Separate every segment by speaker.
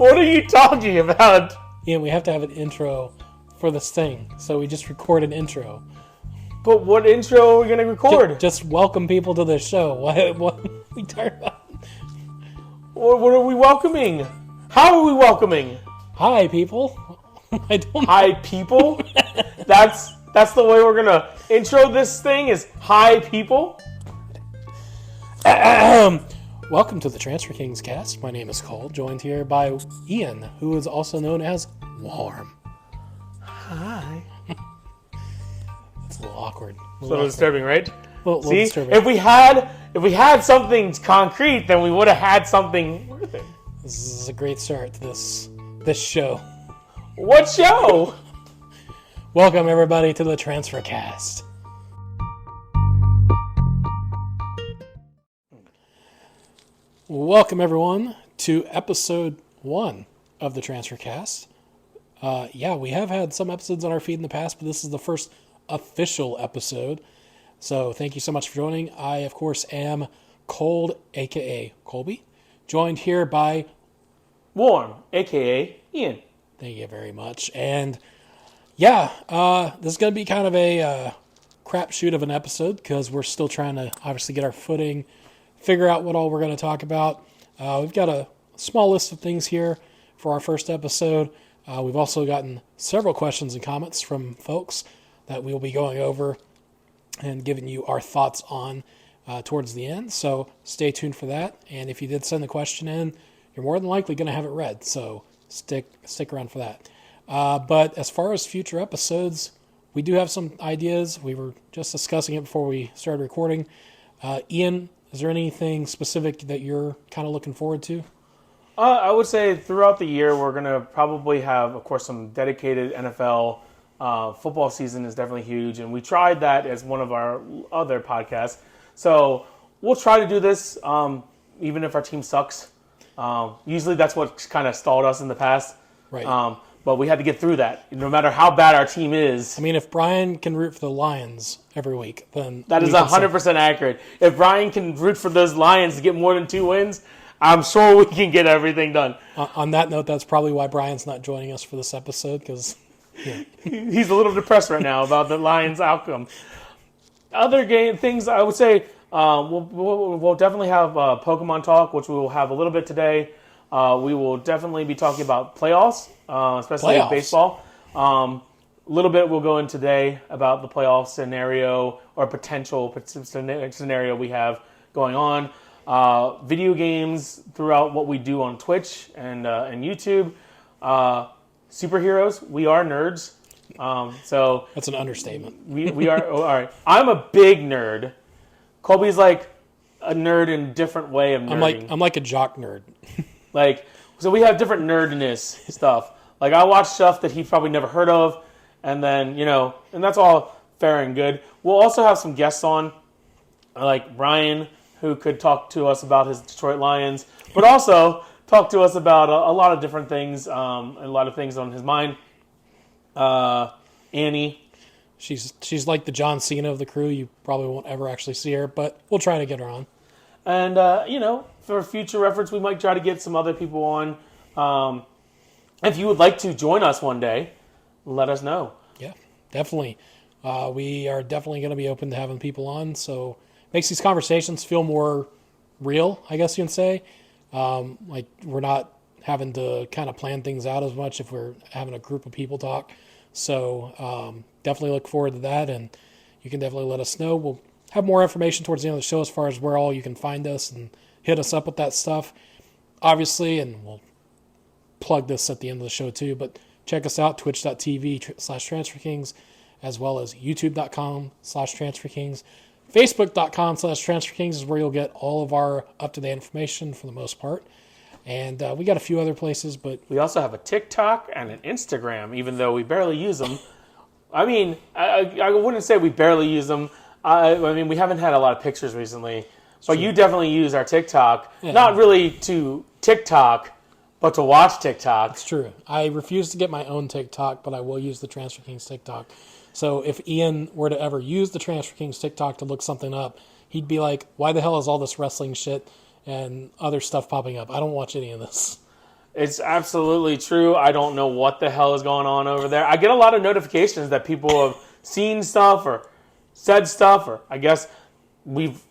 Speaker 1: What are you talking about?
Speaker 2: Ian, we have to have an intro for this thing, so we just record an intro.
Speaker 1: But what intro are we going to record?
Speaker 2: Just welcome people to the show. What are we talking about?
Speaker 1: What are we welcoming? How are we welcoming?
Speaker 2: Hi, people. I don't know.
Speaker 1: Hi, people? That's the way we're going to intro this thing is hi, people?
Speaker 2: Welcome to the Transfer Kings cast. My name is Cole, joined here by Ian, who is also known as Warm.
Speaker 1: Hi.
Speaker 2: It's a little awkward.
Speaker 1: It's a little disturbing, right?
Speaker 2: Little
Speaker 1: See,
Speaker 2: disturbing.
Speaker 1: if we had something concrete, then we would have had something worth it.
Speaker 2: This is a great start to this show.
Speaker 1: What show?
Speaker 2: Welcome, everybody, to the Transfer Cast. Welcome, everyone, to episode 1 of the Transfer Cast. We have had some episodes on our feed in the past, but this is the first official episode. So thank you so much for joining. I, of course, am Cold, a.k.a. Colby, joined here by
Speaker 1: Warm, a.k.a. Ian.
Speaker 2: Thank you very much. And this is going to be kind of a crapshoot of an episode because we're still trying to obviously get our footing, figure out what all we're going to talk about. We've got a small list of things here for our first episode. We've also gotten several questions and comments from folks that we'll be going over and giving you our thoughts on towards the end. So stay tuned for that. And if you did send the question in, you're more than likely going to have it read. So stick around for that. But as far as future episodes, we do have some ideas. We were just discussing it before we started recording. Ian, is there anything specific that you're kind of looking forward to?
Speaker 1: I would say throughout the year, we're going to probably have, of course, some dedicated NFL. Football season is definitely huge, and we tried that as one of our other podcasts. So we'll try to do this, even if our team sucks. Usually that's what kind of stalled us in the past.
Speaker 2: Right.
Speaker 1: But we had to get through that, no matter how bad our team is.
Speaker 2: I mean, if Brian can root for the Lions every week, then
Speaker 1: that is 100% accurate. If Brian can root for those Lions to get more than 2 wins, I'm sure we can get everything done.
Speaker 2: On that note, that's probably why Brian's not joining us for this episode, because
Speaker 1: he's a little depressed right now about the Lions' outcome. Other things, I would say, we'll definitely have Pokemon Talk, which we will have a little bit today. We will definitely be talking about playoffs, especially in baseball. A little bit we'll go in today about the playoff scenario or potential scenario we have going on. Video games throughout what we do on Twitch and YouTube. Superheroes, we are nerds. So
Speaker 2: that's an understatement.
Speaker 1: We are. All right. I'm a big nerd. Colby's like a nerd in a different way of nerding.
Speaker 2: I'm like a jock nerd.
Speaker 1: So we have different nerdiness stuff. Like, I watch stuff that he probably never heard of, and then, and that's all fair and good. We'll also have some guests on, like Brian, who could talk to us about his Detroit Lions, but also talk to us about a lot of different things, a lot of things on his mind. Annie.
Speaker 2: She's like the John Cena of the crew. You probably won't ever actually see her, but we'll try to get her on.
Speaker 1: And, for future reference, we might try to get some other people on. If you would like to join us one day, let us know.
Speaker 2: Yeah, definitely. We are definitely going to be open to having people on, so makes these conversations feel more real, I guess you can say. Like, we're not having to kind of plan things out as much if we're having a group of people talk. So definitely look forward to that, and you can definitely let us know. We'll have more information towards the end of the show as far as where all you can find us and hit us up with that stuff, obviously, and we'll plug this at the end of the show too, but check us out, twitch.tv/transferkings, as well as youtube.com/transferkings. Facebook.com/transferkings is where you'll get all of our up-to-date information for the most part. And we got a few other places, but
Speaker 1: we also have a TikTok and an Instagram, even though we barely use them. I mean, I wouldn't say we barely use them. I mean, we haven't had a lot of pictures recently. But you definitely use our TikTok. Yeah. Not really to TikTok, but to watch TikTok.
Speaker 2: It's true. I refuse to get my own TikTok, but I will use the Transfer Kings TikTok. So if Ian were to ever use the Transfer Kings TikTok to look something up, he'd be like, why the hell is all this wrestling shit and other stuff popping up? I don't watch any of this.
Speaker 1: It's absolutely true. I don't know what the hell is going on over there. I get a lot of notifications that people have seen stuff or said stuff, or I guess we've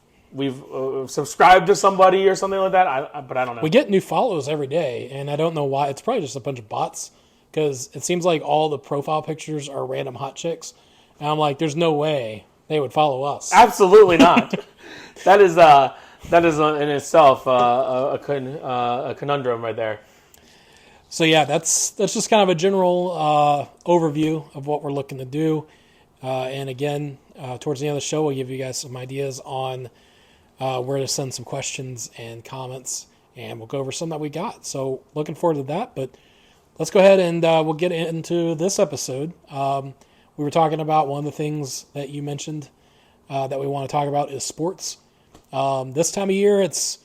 Speaker 1: subscribed to somebody or something like that. But I don't know.
Speaker 2: We get new follows every day, and I don't know why. It's probably just a bunch of bots because it seems like all the profile pictures are random hot chicks. And I'm like, there's no way they would follow us.
Speaker 1: Absolutely not. That is in itself a conundrum right there.
Speaker 2: So yeah, that's just kind of a general overview of what we're looking to do. And again, towards the end of the show, we'll give you guys some ideas on where to send some questions and comments, and we'll go over some that we got. So looking forward to that. But let's go ahead and we'll get into this episode. We were talking about one of the things that you mentioned that we want to talk about is sports. This time of year, it's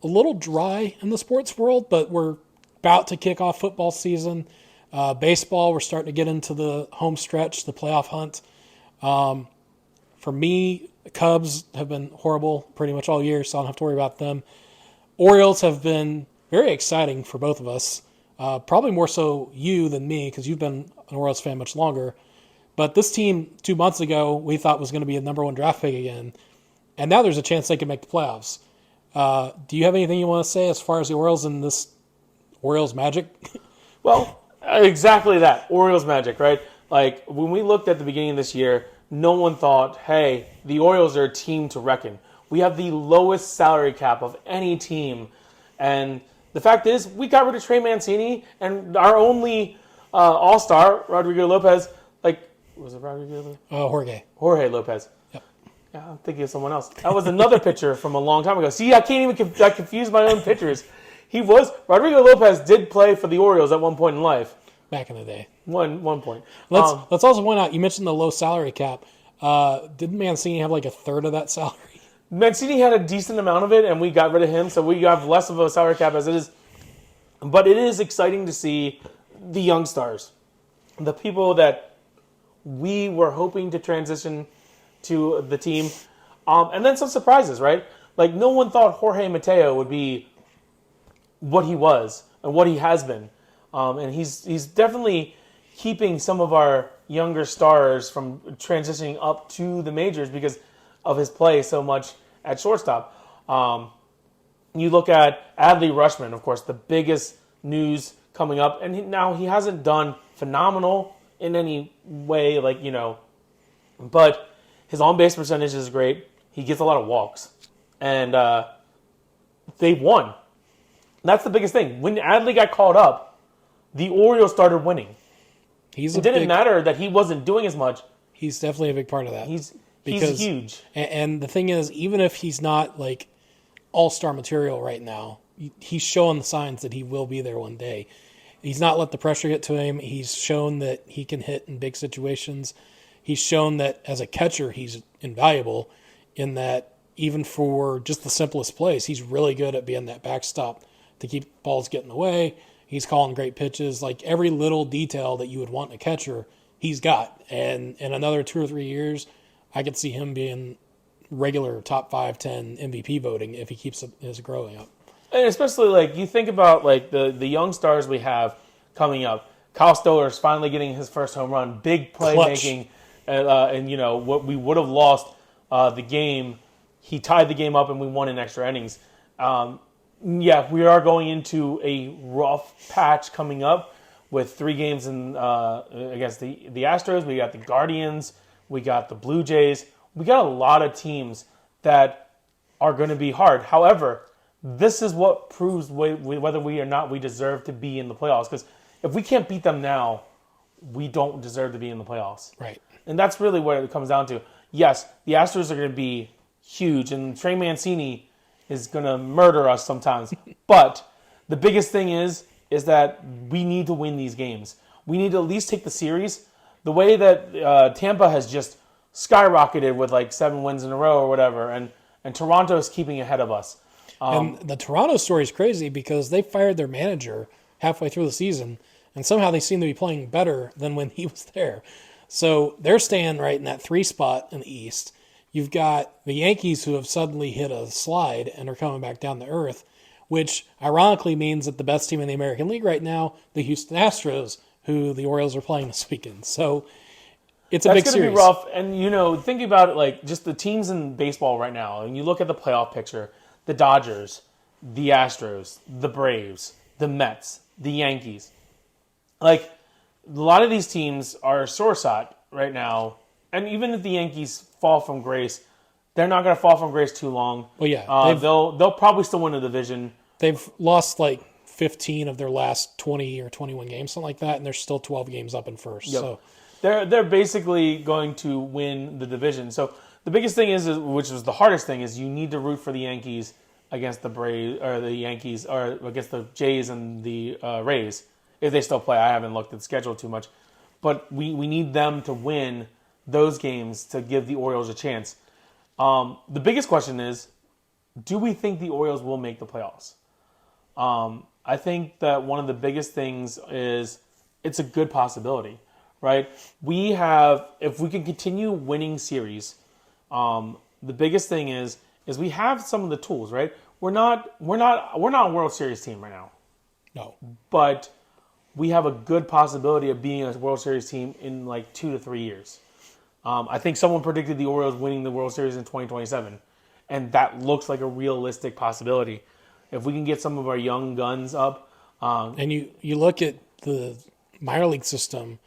Speaker 2: a little dry in the sports world, but we're about to kick off football season. Baseball, we're starting to get into the home stretch, the playoff hunt. For me, the Cubs have been horrible pretty much all year, so I don't have to worry about them. Orioles have been very exciting for both of us. Probably more so you than me, because you've been an Orioles fan much longer. But this team 2 months ago we thought was going to be a number one draft pick again, and now there's a chance they can make the playoffs. Do you have anything you want to say as far as the Orioles and this Orioles magic?
Speaker 1: Well, exactly that. Orioles magic, right? Like, when we looked at the beginning of this year, no one thought, hey, the Orioles are a team to reckon. We have the lowest salary cap of any team. And the fact is, we got rid of Trey Mancini, and our only all-star, Rodrigo Lopez, was it Rodrigo Lopez? Jorge Lopez.
Speaker 2: Yep.
Speaker 1: Yeah, I'm thinking of someone else. That was another pitcher from a long time ago. See, I can't even I confuse my own pitchers. Rodrigo Lopez did play for the Orioles at one point in life.
Speaker 2: Back in the day.
Speaker 1: One point.
Speaker 2: Let's also point out, you mentioned the low salary cap. Didn't Mancini have like a third of that salary?
Speaker 1: Mancini had a decent amount of it, and we got rid of him, so we have less of a salary cap as it is. But it is exciting to see the young stars, the people that we were hoping to transition to the team, and then some surprises, right? Like, no one thought Jorge Mateo would be what he was and what he has been. And he's definitely keeping some of our younger stars from transitioning up to the majors because of his play so much at shortstop. You look at Adley Rutschman, of course, the biggest news coming up, and now he hasn't done phenomenal in any way, but his on-base percentage is great. He gets a lot of walks, and they won. That's the biggest thing. When Adley got called up, the Orioles started winning. It didn't matter that he wasn't doing as much.
Speaker 2: He's definitely a big part of that.
Speaker 1: He's huge.
Speaker 2: And the thing is, even if he's not like all-star material right now, he's showing the signs that he will be there one day. He's not let the pressure get to him. He's shown that he can hit in big situations. He's shown that as a catcher, he's invaluable in that even for just the simplest plays, he's really good at being that backstop to keep balls getting away. He's calling great pitches. Like, every little detail that you would want in a catcher, he's got. And in another 2 or 3 years, I could see him being regular top 5, 10 MVP voting if he keeps his growing up.
Speaker 1: And especially, you think about, the young stars we have coming up. Kyle Stoller's finally getting his first home run. Big playmaking. And what we would have lost the game, he tied the game up and we won in extra innings. We are going into a rough patch coming up with 3 games against the Astros. We got the Guardians. We got the Blue Jays. We got a lot of teams that are going to be hard. However, this is what proves whether we or not we deserve to be in the playoffs. Because if we can't beat them now, we don't deserve to be in the playoffs.
Speaker 2: Right.
Speaker 1: And that's really what it comes down to. Yes, the Astros are going to be huge, and Trey Mancini is going to murder us sometimes. But the biggest thing is that we need to win these games. We need to at least take the series. The way that Tampa has just skyrocketed with 7 wins in a row or whatever, and Toronto is keeping ahead of us.
Speaker 2: And the Toronto story is crazy because they fired their manager halfway through the season, and somehow they seem to be playing better than when he was there. So they're staying right in that 3 spot in the East. You've got the Yankees who have suddenly hit a slide and are coming back down to earth, which ironically means that the best team in the American League right now, the Houston Astros, who the Orioles are playing this weekend. So it's a big series.
Speaker 1: That's going to be rough. And, think about it like just the teams in baseball right now. And you look at the playoff picture, the Dodgers, the Astros, the Braves, the Mets, the Yankees. Like, a lot of these teams are sore shot right now. And even if the Yankees fall from grace, they're not going to fall from grace too long.
Speaker 2: Well, yeah.
Speaker 1: They'll probably still win the division.
Speaker 2: They've lost like 15 of their last 20 or 21 games, something like that, and there's still 12 games up in first.
Speaker 1: Yep.
Speaker 2: So
Speaker 1: they're basically going to win the division. So the biggest thing is, which was the hardest thing, is you need to root for the Yankees against the Braves, or the Yankees, or against the Jays and the Rays, if they still play. I haven't looked at the schedule too much. But we need them to win those games to give the Orioles a chance. The biggest question is, do we think the Orioles will make the playoffs? I think that one of the biggest things is it's a good possibility, right? If we can continue winning series, the biggest thing is we have some of the tools, right? We're not a World Series team right now.
Speaker 2: No.
Speaker 1: But we have a good possibility of being a World Series team in like 2 to 3 years. I think someone predicted the Orioles winning the World Series in 2027, and that looks like a realistic possibility. If we can get some of our young guns up.
Speaker 2: And you look at the minor league system,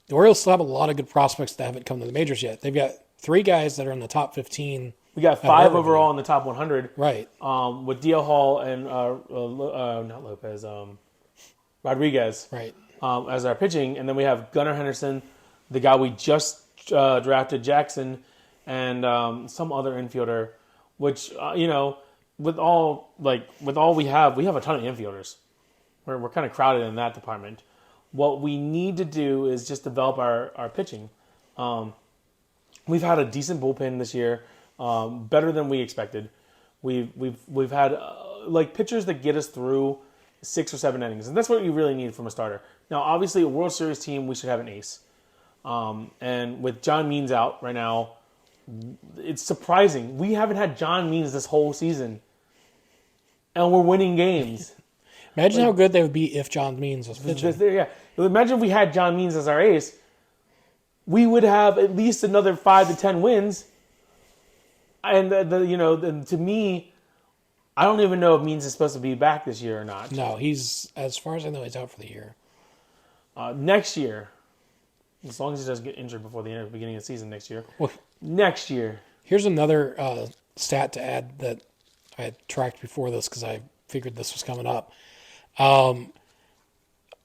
Speaker 2: the Orioles still have a lot of good prospects that haven't come to the majors yet. They've got 3 guys that are in the top 15.
Speaker 1: We got 5 overall in the top 100.
Speaker 2: Right.
Speaker 1: With D.L. Hall and, not Lopez, Rodriguez.
Speaker 2: Right.
Speaker 1: As our pitching. And then we have Gunnar Henderson, the guy we just drafted, Jackson, and some other infielder, which, with all we have a ton of infielders. We're kind of crowded in that department. What we need to do is just develop our pitching. We've had a decent bullpen this year, better than we expected. We've had pitchers that get us through 6 or 7 innings, and that's what you really need from a starter. Now, obviously, a World Series team, we should have an ace. And with John Means out right now, it's surprising. We haven't had John Means this whole season, and we're winning games.
Speaker 2: Imagine how good they would be if John Means was pitching.
Speaker 1: Yeah. Imagine if we had John Means as our ace. We would have at least another 5 to 10 wins. And to me, I don't even know if Means is supposed to be back this year or not.
Speaker 2: No, as far as I know, he's out for the year.
Speaker 1: Next year, as long as he doesn't get injured before the beginning of the season next year.
Speaker 2: Well,
Speaker 1: next year.
Speaker 2: Here's another stat to add that I had tracked before this because I figured this was coming up.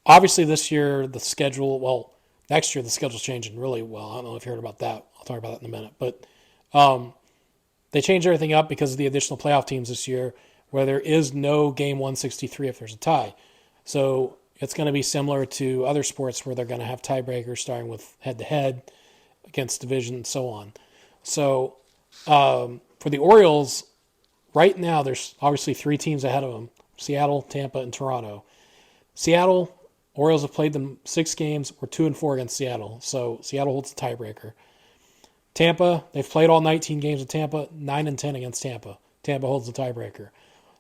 Speaker 2: Obviously, this year, next year, the schedule's changing really well. I don't know if you heard about that. I'll talk about that in a minute. But they changed everything up because of the additional playoff teams this year, where there is no game 163 if there's a tie. So it's going to be similar to other sports where they're going to have tiebreakers starting with head-to-head against division and so on. So for the Orioles, right now there's obviously 3 teams ahead of them, Seattle, Tampa, and Toronto. Seattle, Orioles have played them 6 games. We're 2-4 against Seattle, so Seattle holds the tiebreaker. Tampa, they've played all 19 games with Tampa, 9-10 against Tampa. Tampa holds the tiebreaker.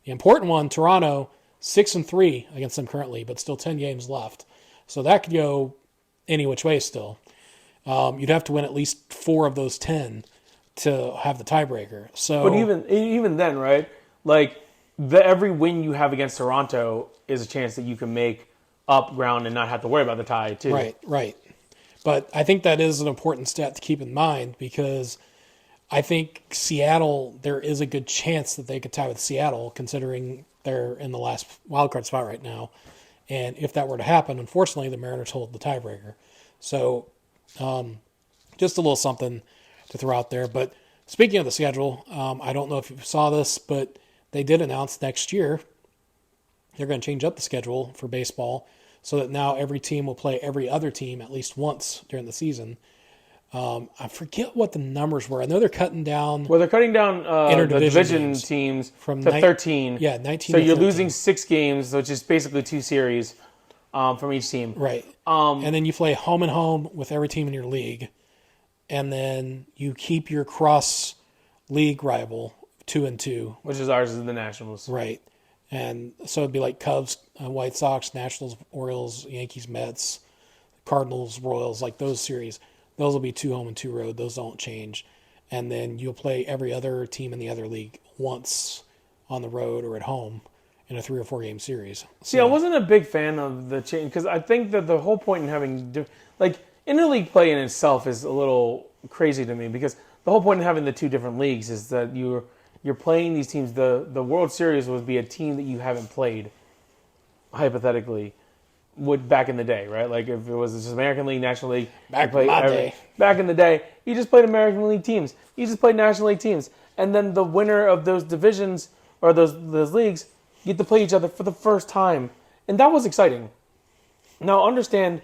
Speaker 2: The important one, Toronto, 6-3 against them currently, but still 10 games left. So that could go any which way still. You'd have to win at least 4 of those 10 to have the tiebreaker. So,
Speaker 1: but even then, right? Every win you have against Toronto is a chance that you can make up ground and not have to worry about the tie too.
Speaker 2: Right. But I think that is an important stat to keep in mind because I think Seattle, there is a good chance that they could tie with Seattle considering they're in the last wildcard spot right now. And if that were to happen, unfortunately, the Mariners hold the tiebreaker. So just a little something to throw out there. But speaking of the schedule, I don't know if you saw this, but they did announce next year they're going to change up the schedule for baseball so that now every team will play every other team at least once during the season. I forget what the numbers were. I know they're cutting down.
Speaker 1: Well, they're cutting down the division teams
Speaker 2: from
Speaker 1: to 13.
Speaker 2: Yeah, 19.
Speaker 1: So you're losing 6 games, which is basically 2 series from each team.
Speaker 2: Right. And then you play home and home with every team in your league, and then you keep your cross league rival 2-2,
Speaker 1: which is ours is the Nationals.
Speaker 2: Right. And so it'd be like Cubs, White Sox, Nationals, Orioles, Yankees, Mets, Cardinals, Royals, like those series. Those will be 2 home and 2 road. Those don't change. And then you'll play every other team in the other league once on the road or at home in a 3 or 4 game series.
Speaker 1: See, I wasn't a big fan of the change because I think that the whole point in having interleague play in itself is a little crazy to me because the whole point in having the 2 different leagues is that you're playing these teams. The World Series would be a team that you haven't played, hypothetically, back in the day, right? Like if it was just American League, National League.
Speaker 2: Back in my day.
Speaker 1: Back in the day, you just played American League teams. You just played National League teams. And then the winner of those divisions or those leagues get to play each other for the first time. And that was exciting. Now, understand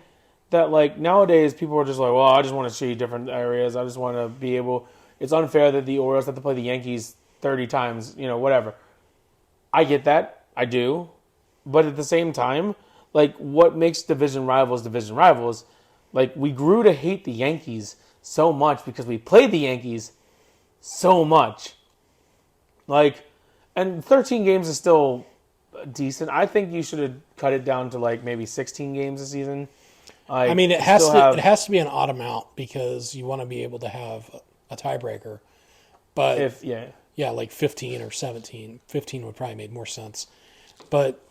Speaker 1: that like nowadays people are just like, well, I just want to see different areas. I just want to be able. It's unfair that the Orioles have to play the Yankees 30 times, whatever. I get that. I do. But at the same time, like what makes division rivals, like we grew to hate the Yankees so much because we played the Yankees so much. Like, and 13 games is still decent. I think you should have cut it down to like maybe 16 games a season.
Speaker 2: I mean, it has to be an odd amount because you want to be able to have a tiebreaker. But like 15 or 17. 15 would probably make more sense. But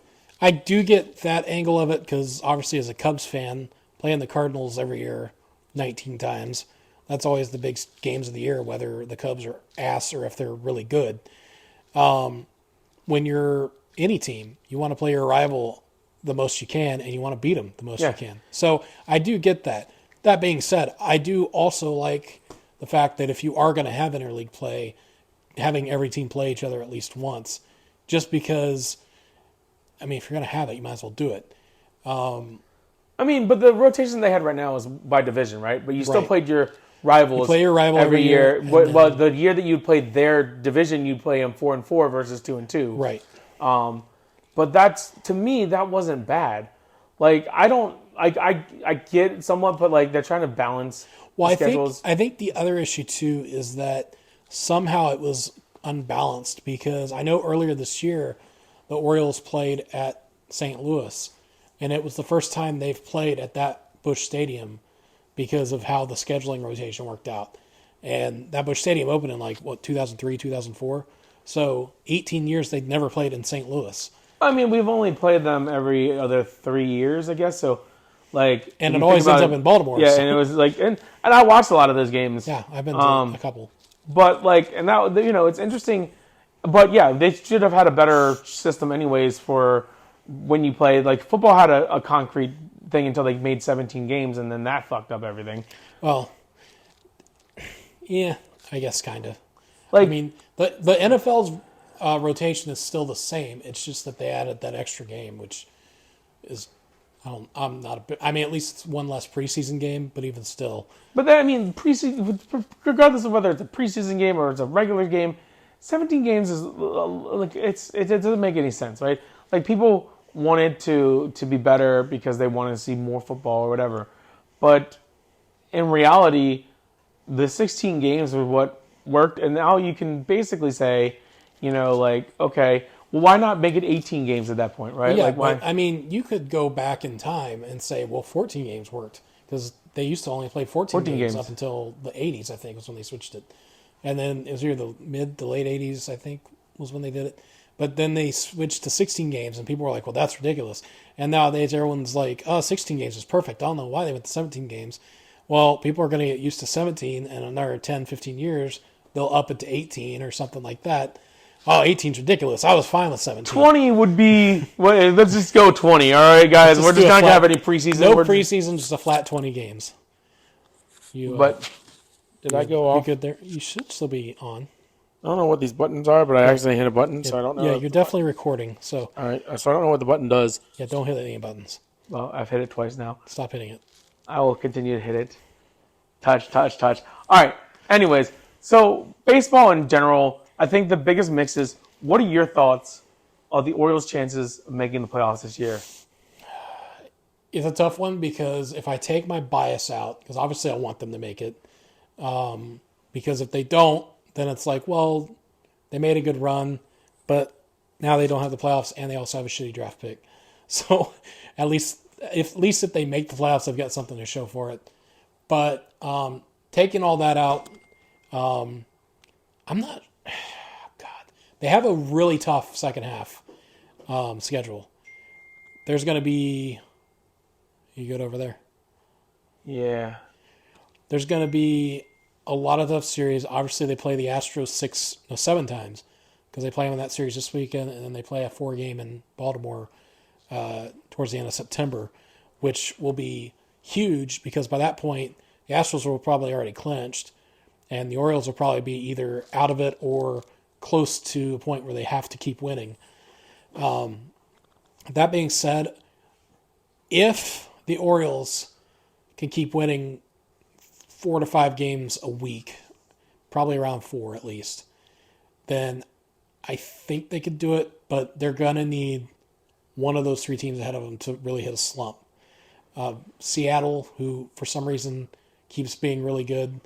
Speaker 2: I do get that angle of it because obviously as a Cubs fan, playing the Cardinals every year 19 times, that's always the big games of the year, whether the Cubs are ass or if they're really good. When you're any team, you want to play your rival the most you can and you want to beat them the most you can. So I do get that. That being said, I do also like the fact that if you are going to have interleague play, having every team play each other at least once, just because, I mean, if you're going to have it, you might as well do it.
Speaker 1: I mean, but the rotation they had right now is by division, right? But you still played your rivals.
Speaker 2: You play your rival every year.
Speaker 1: Well, the year that you played their division, you play them 4-4 versus 2-2.
Speaker 2: Right.
Speaker 1: But that's, to me, that wasn't bad. Like, I get it somewhat, but like they're trying to balance schedules.
Speaker 2: I think the other issue too is that somehow it was unbalanced because I know earlier this year the Orioles played at St. Louis, and it was the first time they've played at that Busch Stadium because of how the scheduling rotation worked out. And that Busch Stadium opened in 2003, 2004. So 18 years they'd never played in St. Louis.
Speaker 1: I mean, we've only played them every other 3 years, I guess. So, like,
Speaker 2: and it always ends up in Baltimore.
Speaker 1: Yeah, so. And it was like, and I watched a lot of those games.
Speaker 2: Yeah, I've been to a couple.
Speaker 1: But like, and that it's interesting. But yeah, they should have had a better system, anyways, for when you play. Like, football had a concrete thing until they made 17 games, and then that fucked up everything.
Speaker 2: Well, yeah, I guess kind of.
Speaker 1: Like,
Speaker 2: I mean, the NFL's rotation is still the same. It's just that they added that extra game, which is, I'm not a bit. I mean, at least it's one less preseason game, but even still.
Speaker 1: But then, I mean, preseason, regardless of whether it's a preseason game or it's a regular game, 17 games is like it doesn't make any sense, right? Like, people wanted to be better because they wanted to see more football or whatever, but in reality, the 16 games were what worked, and now you can basically say, okay, well, why not make it 18 games at that point, right?
Speaker 2: Yeah,
Speaker 1: like, why?
Speaker 2: But, I mean, you could go back in time and say, well, 14 games worked because they used to only play 14 games up until the 80s, I think, was when they switched it. And then it was either the mid to late 80s, I think, was when they did it. But then they switched to 16 games, and people were like, well, that's ridiculous. And nowadays, everyone's like, oh, 16 games is perfect. I don't know why they went to 17 games. Well, people are going to get used to 17, and in another 10, 15 years, they'll up it to 18 or something like that. Oh, 18's ridiculous. I was fine with 17.
Speaker 1: 20 would be... Well, let's just go 20, all right, guys? We're just not going to have any preseason.
Speaker 2: No preseason, just a flat 20 games.
Speaker 1: Did I go off?
Speaker 2: Good there. You should still be on.
Speaker 1: I don't know what these buttons are, but I accidentally hit a button, so I don't know.
Speaker 2: Yeah, you're definitely recording. So.
Speaker 1: All right, so I don't know what the button does.
Speaker 2: Yeah, don't hit any buttons.
Speaker 1: Well, I've hit it twice now.
Speaker 2: Stop hitting it.
Speaker 1: I will continue to hit it. Touch, touch, touch. All right, anyways, so baseball in general, I think the biggest mix is, what are your thoughts of the Orioles' chances of making the playoffs this year?
Speaker 2: It's a tough one because if I take my bias out, because obviously I want them to make it, because if they don't, then it's like, well, they made a good run, but now they don't have the playoffs, and they also have a shitty draft pick. So at least if they make the playoffs, they've got something to show for it. But taking all that out, I'm not. God, they have a really tough second half schedule. There's going to be. You good over there?
Speaker 1: Yeah.
Speaker 2: There's going to be a lot of tough series. Obviously, they play the Astros 7 times because they play them in that series this weekend, and then they play a 4-game in Baltimore towards the end of September, which will be huge because by that point, the Astros will probably already clinched, and the Orioles will probably be either out of it or close to a point where they have to keep winning. That being said, if the Orioles can keep winning 4 to 5 games a week, probably around 4 at least, then I think they could do it, but they're going to need one of those 3 teams ahead of them to really hit a slump. Seattle, who for some reason keeps being really good.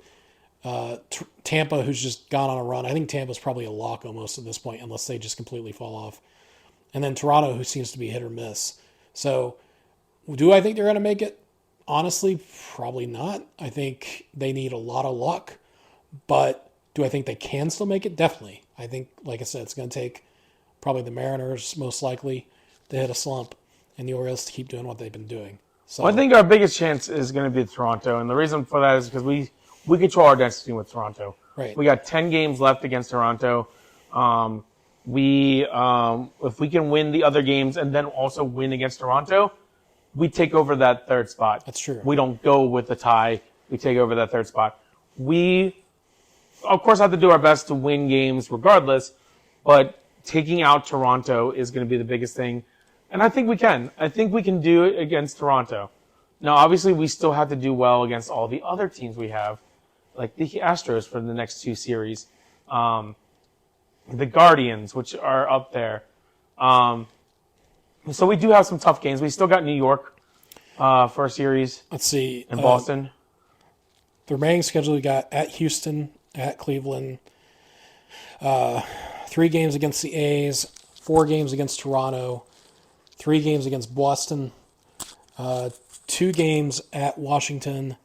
Speaker 2: Tampa, who's just gone on a run. I think Tampa's probably a lock almost at this point, unless they just completely fall off. And then Toronto, who seems to be hit or miss. So do I think they're going to make it? Honestly, probably not. I think they need a lot of luck. But do I think they can still make it? Definitely. I think, like I said, it's going to take probably the Mariners, most likely, to hit a slump, and the Orioles to keep doing what they've been doing. So
Speaker 1: Well, I think our biggest chance is going to be Toronto, and the reason for that is because we control our destiny with Toronto.
Speaker 2: Right.
Speaker 1: We got 10 games left against Toronto. If we can win the other games and then also win against Toronto, we take over that 3rd spot.
Speaker 2: That's true.
Speaker 1: We don't go with the tie. We take over that 3rd spot. We, of course, have to do our best to win games regardless, but taking out Toronto is going to be the biggest thing. And I think we can. I think we can do it against Toronto. Now, obviously, we still have to do well against all the other teams we have, like the Astros for the next 2 series, the Guardians, which are up there. So we do have some tough games. We still got New York for a series.
Speaker 2: Let's see.
Speaker 1: And Boston.
Speaker 2: The remaining schedule we got at Houston, at Cleveland, 3 games against the A's, 4 games against Toronto, 3 games against Boston, 2 games at Washington,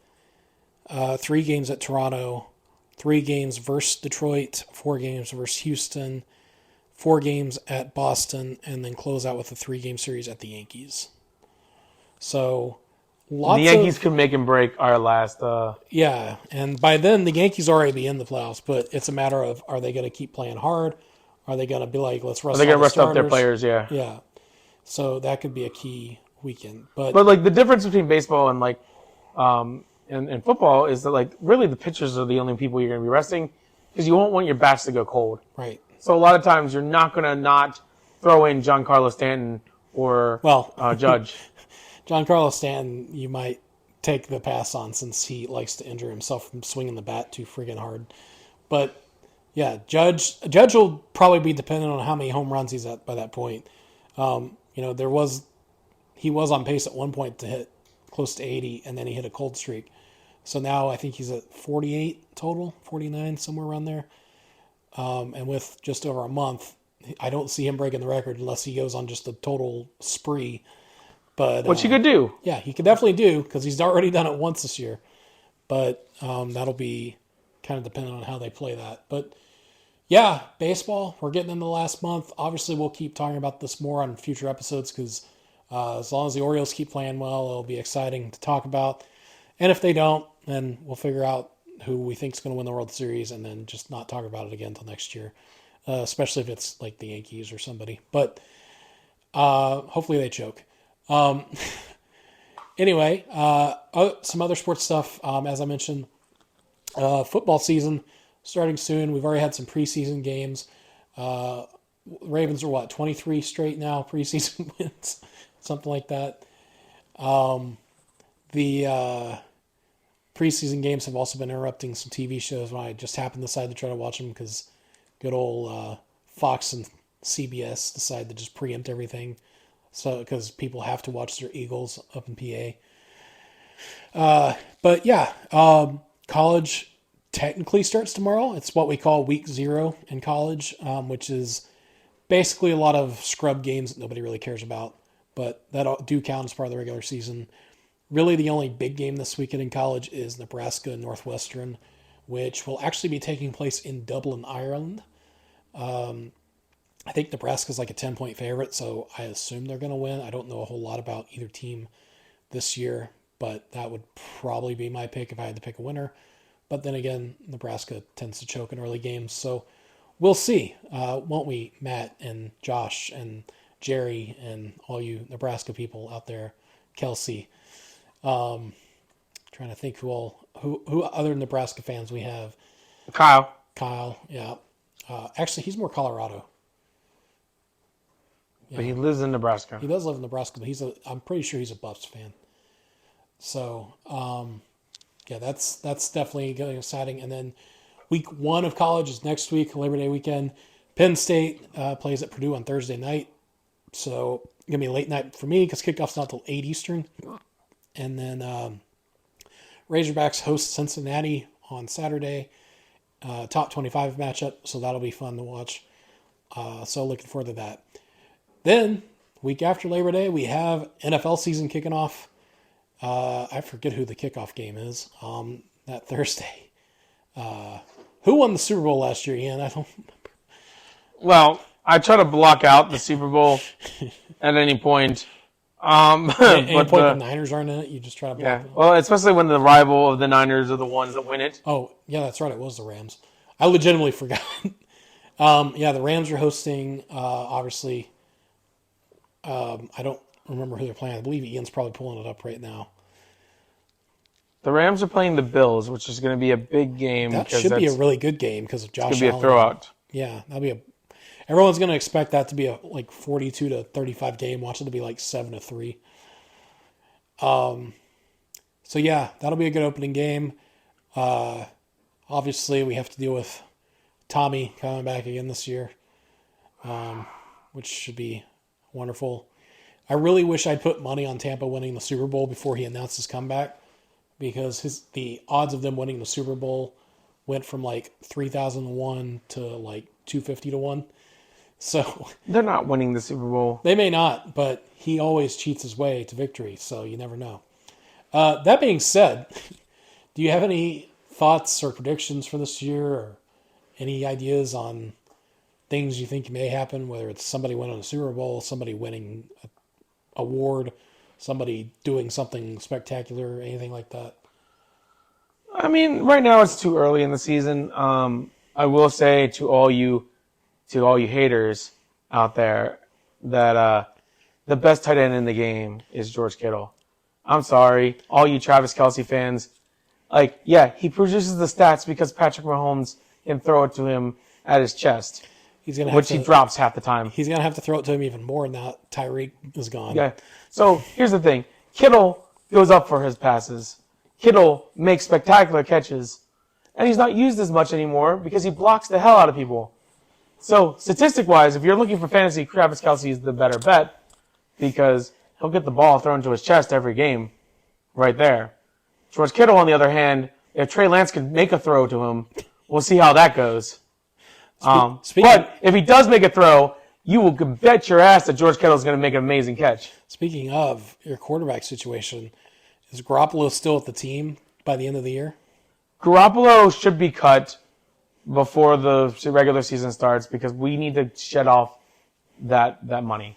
Speaker 2: 3 games at Toronto, 3 games versus Detroit, 4 games versus Houston, 4 games at Boston, and then close out with a 3-game series at the Yankees. So lots
Speaker 1: the Yankees could make and break our last.
Speaker 2: Yeah, and by then the Yankees already be in the playoffs, but it's a matter of, are they going to keep playing hard? Are they going to be like, let's rest?
Speaker 1: Are they going to rest up their players? Yeah.
Speaker 2: Yeah. So that could be a key weekend. But
Speaker 1: like the difference between baseball and like and football is that like really the pitchers are the only people you're going to be resting because you won't want your bats to go cold.
Speaker 2: Right.
Speaker 1: So a lot of times you're not going to not throw in Giancarlo Stanton or Judge.
Speaker 2: Giancarlo Stanton, you might take the pass on since he likes to injure himself from swinging the bat too friggin' hard. But yeah, Judge will probably be dependent on how many home runs he's at by that point. He was on pace at one point to hit close to 80, and then he hit a cold streak. So now I think he's at 48 total, 49, somewhere around there. And with just over a month, I don't see him breaking the record unless he goes on just a total spree. But
Speaker 1: which he could do.
Speaker 2: Yeah, he could definitely do because he's already done it once this year. But that'll be kind of dependent on how they play that. But yeah, baseball, we're getting into the last month. Obviously, we'll keep talking about this more on future episodes because as long as the Orioles keep playing well, it'll be exciting to talk about. And if they don't, then we'll figure out who we think is going to win the World Series and then just not talk about it again until next year, especially if it's like the Yankees or somebody. But hopefully they choke. Anyway, some other sports stuff. As I mentioned, football season starting soon. We've already had some preseason games. Ravens are 23 straight now preseason wins, something like that. The preseason games have also been interrupting some TV shows when I just happened to decide to try to watch them because good old Fox and CBS decided to just preempt everything. So, because people have to watch their Eagles up in PA. But yeah, college technically starts tomorrow. It's what we call week 0 in college, which is basically a lot of scrub games that nobody really cares about, but that do count as part of the regular season. Really, the only big game this weekend in college is Nebraska and Northwestern, which will actually be taking place in Dublin, Ireland. I think Nebraska's like a 10-point favorite, so I assume they're going to win. I don't know a whole lot about either team this year, but that would probably be my pick if I had to pick a winner. But then again, Nebraska tends to choke in early games, so we'll see, won't we, Matt and Josh and Jerry and all you Nebraska people out there, Kelsey. Trying to think who other Nebraska fans we have. Kyle, yeah. Actually, he's more Colorado.
Speaker 1: Yeah. But he lives in Nebraska.
Speaker 2: He does live in Nebraska, but I'm pretty sure he's a Buffs fan. So, yeah, that's definitely getting exciting. And then week 1 of college is next week, Labor Day weekend. Penn State plays at Purdue on Thursday night. So, it's going to be a late night for me because kickoff's not till 8 Eastern. And then Razorbacks host Cincinnati on Saturday. Top 25 matchup, so that'll be fun to watch. So looking forward to that. Then, week after Labor Day, we have NFL season kicking off. I forget who the kickoff game is that Thursday. Who won the Super Bowl last year, Ian? I don't remember.
Speaker 1: Well, I try to block out the Super Bowl at any point.
Speaker 2: At any point the Niners aren't in it, you just try to block it.
Speaker 1: Well, especially when the rival of the Niners are the ones that win it.
Speaker 2: Oh, yeah, that's right. It was the Rams. I legitimately forgot. The Rams are hosting, obviously. I don't remember who they're playing. I believe Ian's probably pulling it up right now.
Speaker 1: The Rams are playing the Bills, which is going to be a big game.
Speaker 2: That should be a really good game because of Josh Allen.
Speaker 1: It's going to be a throwout.
Speaker 2: Yeah, that'll be everyone's going to expect that to be a 42 to 35 game. Watch it to be 7-3. So yeah, that'll be a good opening game. Obviously, we have to deal with Tommy coming back again this year, which should be wonderful. I really wish I'd put money on Tampa winning the Super Bowl before he announced his comeback, because the odds of them winning the Super Bowl went from 3,001 to 250 to 1. So
Speaker 1: they're not winning the Super Bowl.
Speaker 2: They may not, but he always cheats his way to victory, so you never know. That being said, do you have any thoughts or predictions for this year, or any ideas on things you think may happen, whether it's somebody winning a Super Bowl, somebody winning an award, somebody doing something spectacular, anything like that?
Speaker 1: I mean, right now it's too early in the season. I will say to all you haters out there that the best tight end in the game is George Kittle. I'm sorry, all you Travis Kelce fans. He produces the stats because Patrick Mahomes can throw it to him at his chest, he drops half the time.
Speaker 2: He's going to have to throw it to him even more now Tyreek is gone.
Speaker 1: Yeah. So here's the thing. Kittle goes up for his passes. Kittle makes spectacular catches. And he's not used as much anymore because he blocks the hell out of people. So statistic-wise, if you're looking for fantasy, Travis Kelce is the better bet because he'll get the ball thrown to his chest every game right there. George Kittle, on the other hand, if Trey Lance can make a throw to him, we'll see how that goes. But if he does make a throw, you will bet your ass that George Kittle is going to make an amazing catch.
Speaker 2: Speaking of your quarterback situation, is Garoppolo still at the team by the end of the year?
Speaker 1: Garoppolo should be cut before the regular season starts because we need to shed off that money.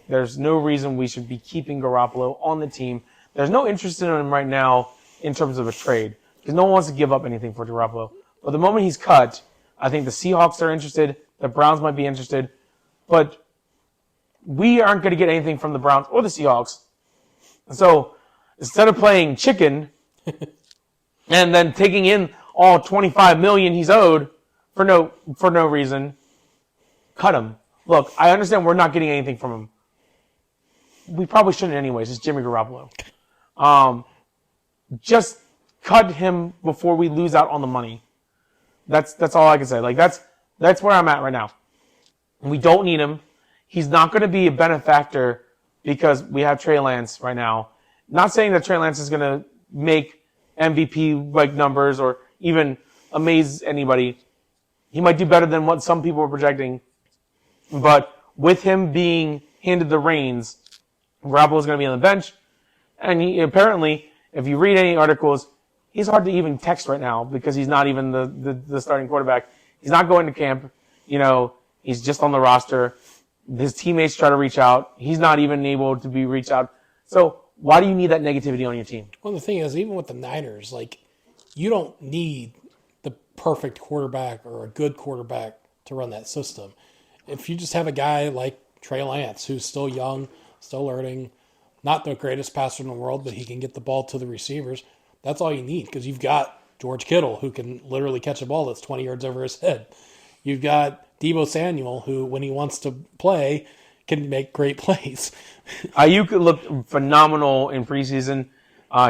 Speaker 1: There's no reason we should be keeping Garoppolo on the team. There's no interest in him right now in terms of a trade because no one wants to give up anything for Garoppolo. But the moment he's cut, I think the Seahawks are interested. The Browns might be interested. But we aren't going to get anything from the Browns or the Seahawks. So instead of playing chicken and then taking in all $25 million he's owed for no reason, cut him. Look, I understand we're not getting anything from him. We probably shouldn't anyways. It's Jimmy Garoppolo. Just cut him before we lose out on the money. That's all I can say. That's where I'm at right now. We don't need him. He's not going to be a benefactor because we have Trey Lance right now. Not saying that Trey Lance is going to make MVP numbers or even amaze anybody. He might do better than what some people are projecting. But with him being handed the reins, Wrapup is going to be on the bench. And he, apparently, if you read any articles, he's hard to even text right now because he's not even the starting quarterback. He's not going to camp. He's just on the roster. His teammates try to reach out. He's not even able to be reached out. So why do you need that negativity on your team?
Speaker 2: Well, the thing is, even with the Niners, you don't need the perfect quarterback or a good quarterback to run that system. If you just have a guy like Trey Lance, who's still young, still learning, not the greatest passer in the world, but he can get the ball to the receivers, that's all you need because you've got George Kittle, who can literally catch a ball that's 20 yards over his head. You've got Deebo Samuel, who, when he wants to play, can make great plays.
Speaker 1: Ayuk looked phenomenal in preseason.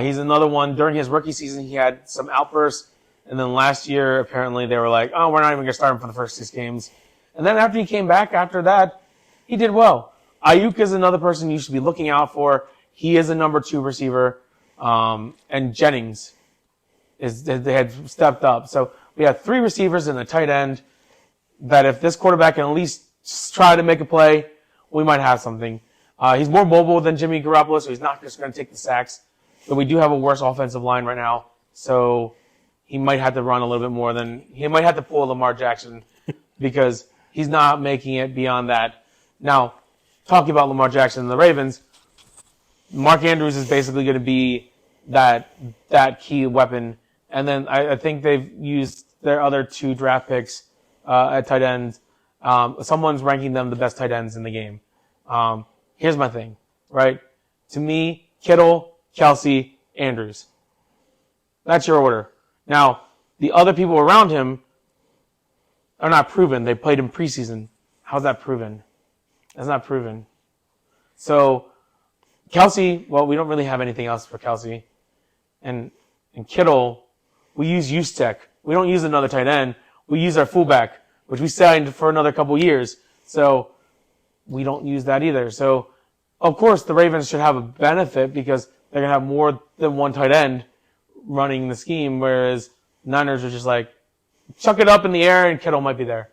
Speaker 1: He's another one. During his rookie season, he had some outbursts. And then last year, apparently, they were like, oh, we're not even going to start him for the first 6 games. And then after he came back after that, he did well. Ayuk is another person you should be looking out for. He is a number 2 receiver. And Jennings they had stepped up. So we have 3 receivers and a tight end that if this quarterback can at least try to make a play, we might have something. He's more mobile than Jimmy Garoppolo, so he's not just going to take the sacks. But we do have a worse offensive line right now, so he might have to run a little bit more he might have to pull Lamar Jackson because he's not making it beyond that. Now, talking about Lamar Jackson and the Ravens, Mark Andrews is basically going to be that key weapon. And then I think they've used their other 2 draft picks at tight end. Someone's ranking them the best tight ends in the game. Here's my thing, right? To me, Kittle, Kelsey, Andrews. That's your order. Now, the other people around him are not proven. They played in preseason. How's that proven? That's not proven. So, Kelsey, well, we don't really have anything else for Kelsey. And Kittle, we use Juszczyk. We don't use another tight end. We use our fullback, which we signed for another couple years. So, we don't use that either. So, of course, the Ravens should have a benefit because they're going to have more than one tight end running the scheme, whereas Niners are just like, chuck it up in the air and Kittle might be there.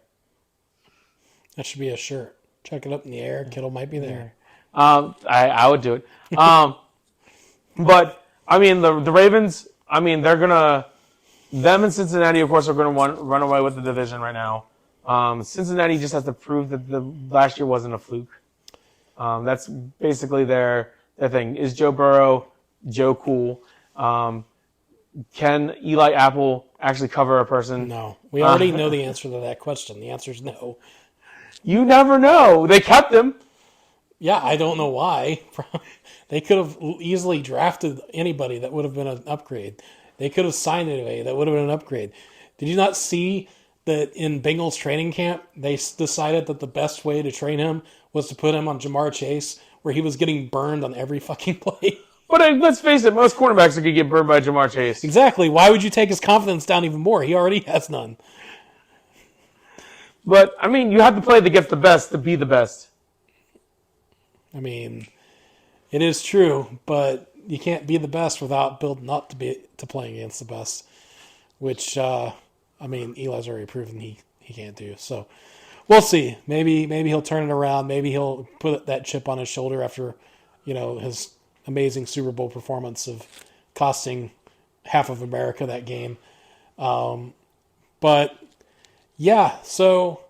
Speaker 2: That should be a shirt. Chuck it up in the air, Kittle might be there.
Speaker 1: I would do it. But, I mean, the Ravens, I mean, they're going to, them and Cincinnati, of course, are going to run away with the division right now. Cincinnati just has to prove that the last year wasn't a fluke. That's basically their thing. Is Joe Burrow Joe Cool? Can Eli Apple actually cover a person?
Speaker 2: No. We already know the answer to that question. The answer is no.
Speaker 1: You never know. They kept him.
Speaker 2: Yeah, I don't know why. They could have easily drafted anybody that would have been an upgrade. They could have signed anybody that would have been an upgrade. Did you not see that in Bengals training camp, they decided that the best way to train him was to put him on Jamar Chase, where he was getting burned on every fucking play?
Speaker 1: But let's face it, most cornerbacks are going to get burned by Jamar Chase.
Speaker 2: Exactly. Why would you take his confidence down even more? He already has none.
Speaker 1: But, I mean, you have to play against the best to be the best.
Speaker 2: I mean, it is true, but you can't be the best without building up to playing against the best, which, I mean, Eli's already proven he can't do. So we'll see. Maybe he'll turn it around. Maybe he'll put that chip on his shoulder after, his amazing Super Bowl performance of costing half of America that game. But yeah, so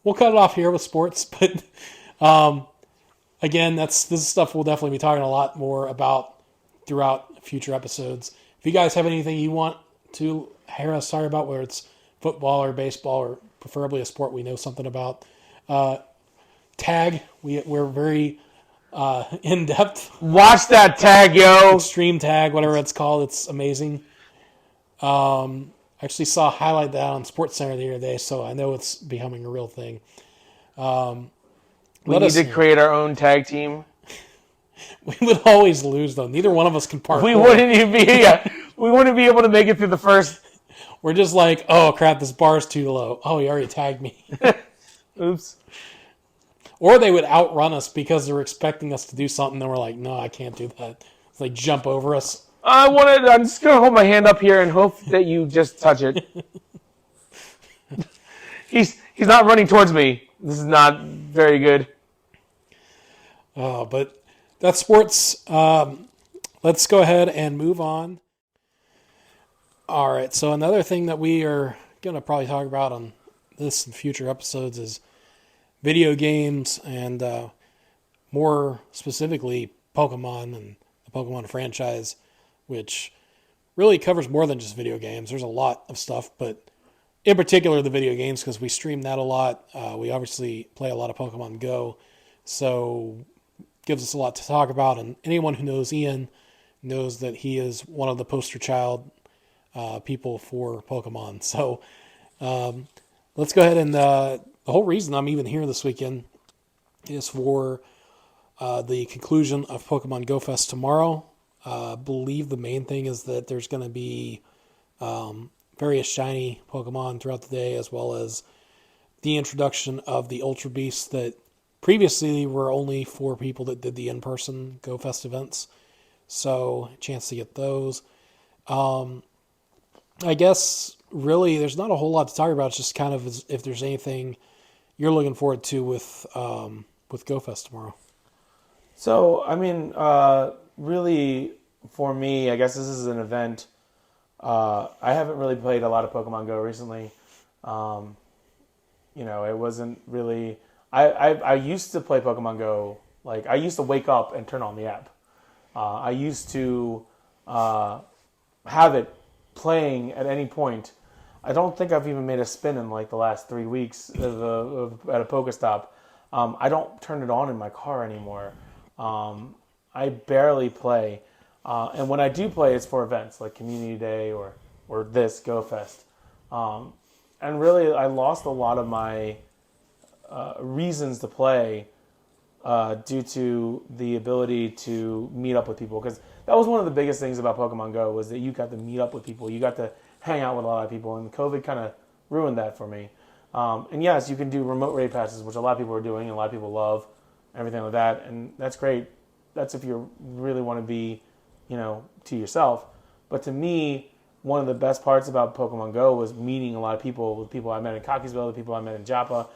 Speaker 2: we'll cut it off here with sports. But again, this is stuff we'll definitely be talking a lot more about throughout future episodes. If you guys have anything you want to hear us talk about, whether it's football or baseball or preferably a sport we know something about, tag. We're very in depth.
Speaker 1: Watch that tag, yo.
Speaker 2: Extreme tag, whatever it's called. It's amazing. I actually saw a highlight that on SportsCenter the other day, so I know it's becoming a real thing.
Speaker 1: We need to create our own tag team.
Speaker 2: We would always lose, though. Neither one of us can parkour.
Speaker 1: We wouldn't even be. Yeah, we wouldn't be able to make it through the first.
Speaker 2: We're just like, oh crap, this bar's too low. Oh, he already tagged me.
Speaker 1: Oops.
Speaker 2: Or they would outrun us because they're expecting us to do something, and we're like, no, I can't do that. It's like jump over us.
Speaker 1: I'm just gonna hold my hand up here and hope that you just touch it. He's not running towards me. This is not very good.
Speaker 2: But that's sports. Let's go ahead and move on. All right. So another thing that we are going to probably talk about on this and future episodes is video games and more specifically Pokemon and the Pokemon franchise, which really covers more than just video games. There's a lot of stuff, but in particular the video games because we stream that a lot. We obviously play a lot of Pokemon Go, so gives us a lot to talk about. And anyone who knows Ian knows that he is one of the poster child people for Pokemon. So let's go ahead and the whole reason I'm even here this weekend is for the conclusion of Pokemon Go Fest tomorrow. I believe the main thing is that there's going to be various shiny Pokemon throughout the day, as well as the introduction of the Ultra Beasts that previously were only for people that did the in-person Go Fest events. So, a chance to get those. I guess, really, there's not a whole lot to talk about. It's just kind of if there's anything you're looking forward to with Go Fest tomorrow.
Speaker 1: So, I mean, really, for me, I guess this is an event. I haven't really played a lot of Pokemon Go recently. It wasn't really... I used to play Pokemon Go. Like, I used to wake up and turn on the app. I used to have it playing at any point. I don't think I've even made a spin in like the last 3 weeks at a Pokéstop. I don't turn it on in my car anymore. I barely play. And when I do play, it's for events like Community Day or this Go Fest. And really, I lost a lot of my reasons to play due to the ability to meet up with people. Because that was one of the biggest things about Pokemon Go was that you got to meet up with people. You got to hang out with a lot of people. And COVID kind of ruined that for me. And yes, you can do remote raid passes, which a lot of people are doing and a lot of people love, everything like that. And that's great. That's if you really want to be, to yourself. But to me, one of the best parts about Pokemon Go was meeting a lot of people, the people I met in Cockeysville, the people I met in Joppa,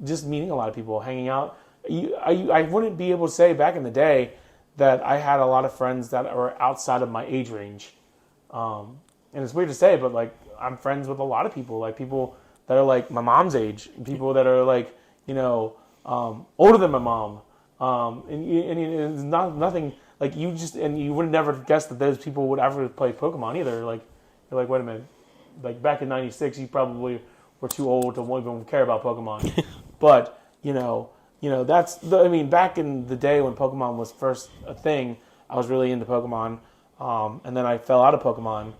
Speaker 1: just meeting a lot of people, hanging out. I wouldn't be able to say back in the day that I had a lot of friends that were outside of my age range. And it's weird to say, but like I'm friends with a lot of people, like people that are like my mom's age, people that are like, older than my mom. And it's nothing like you would never guess that those people would ever play Pokemon either. Like, you're like, wait a minute, like back in '96, you probably were too old to even care about Pokemon. But that's back in the day when Pokemon was first a thing, I was really into Pokemon, and then I fell out of Pokemon,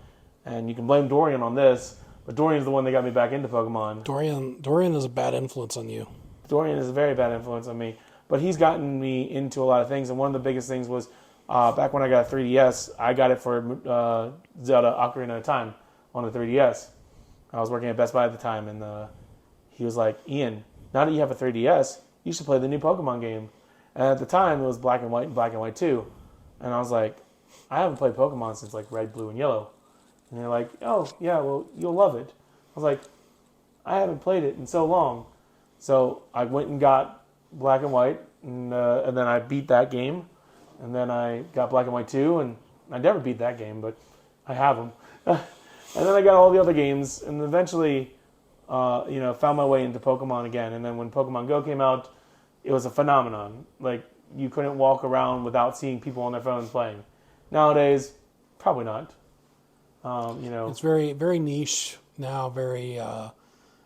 Speaker 1: and you can blame Dorian on this, but Dorian's the one that got me back into Pokemon.
Speaker 2: Dorian is a bad influence on you. Dorian
Speaker 1: is a very bad influence on me, but he's gotten me into a lot of things, and one of the biggest things was back when I got a 3DS, I got it for Zelda Ocarina of Time on the 3DS. I was working at Best Buy at the time, and he was like, Ian, now that you have a 3DS, you should play the new Pokemon game. And at the time, it was Black and White and Black and White 2. And I was like, I haven't played Pokemon since like Red, Blue, and Yellow. And they're like, oh, yeah, well, you'll love it. I was like, I haven't played it in so long. So I went and got Black and White, and then I beat that game. And then I got Black and White 2, and I never beat that game, but I have them. And then I got all the other games, and eventually, found my way into Pokemon again. And then when Pokemon Go came out, it was a phenomenon. Like, you couldn't walk around without seeing people on their phones playing. Nowadays, probably not.
Speaker 2: It's very, very niche now, very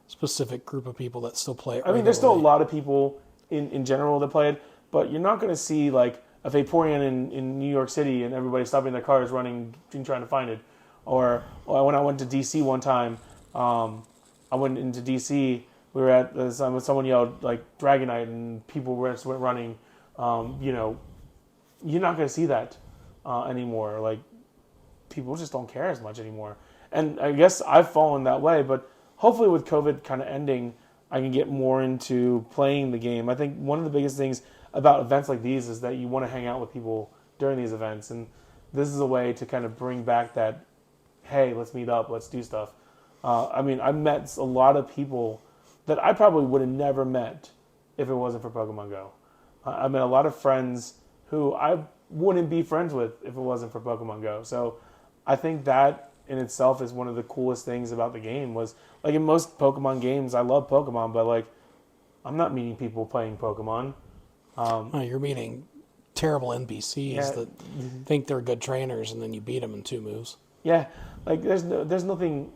Speaker 2: specific group of people that still play it regularly.
Speaker 1: There's still a lot of people in general that play it, but you're not going to see, like, a Vaporeon in New York City and everybody stopping their cars running and trying to find it. Or when I went to D.C. one time, I went into D.C., we were at, someone yelled, like, Dragonite, and people went running. You're not going to see that anymore. Like, people just don't care as much anymore. And I guess I've fallen that way, but hopefully with COVID kind of ending, I can get more into playing the game. I think one of the biggest things about events like these is that you want to hang out with people during these events, and this is a way to kind of bring back that, hey, let's meet up, let's do stuff. I met a lot of people that I probably would have never met if it wasn't for Pokemon Go. I met a lot of friends who I wouldn't be friends with if it wasn't for Pokemon Go. So I think that in itself is one of the coolest things about the game. Was like in most Pokemon games, I love Pokemon, but like I'm not meeting people playing Pokemon.
Speaker 2: You're meeting terrible NPCs that think they're good trainers, and then you beat them in 2 moves.
Speaker 1: Yeah, like there's nothing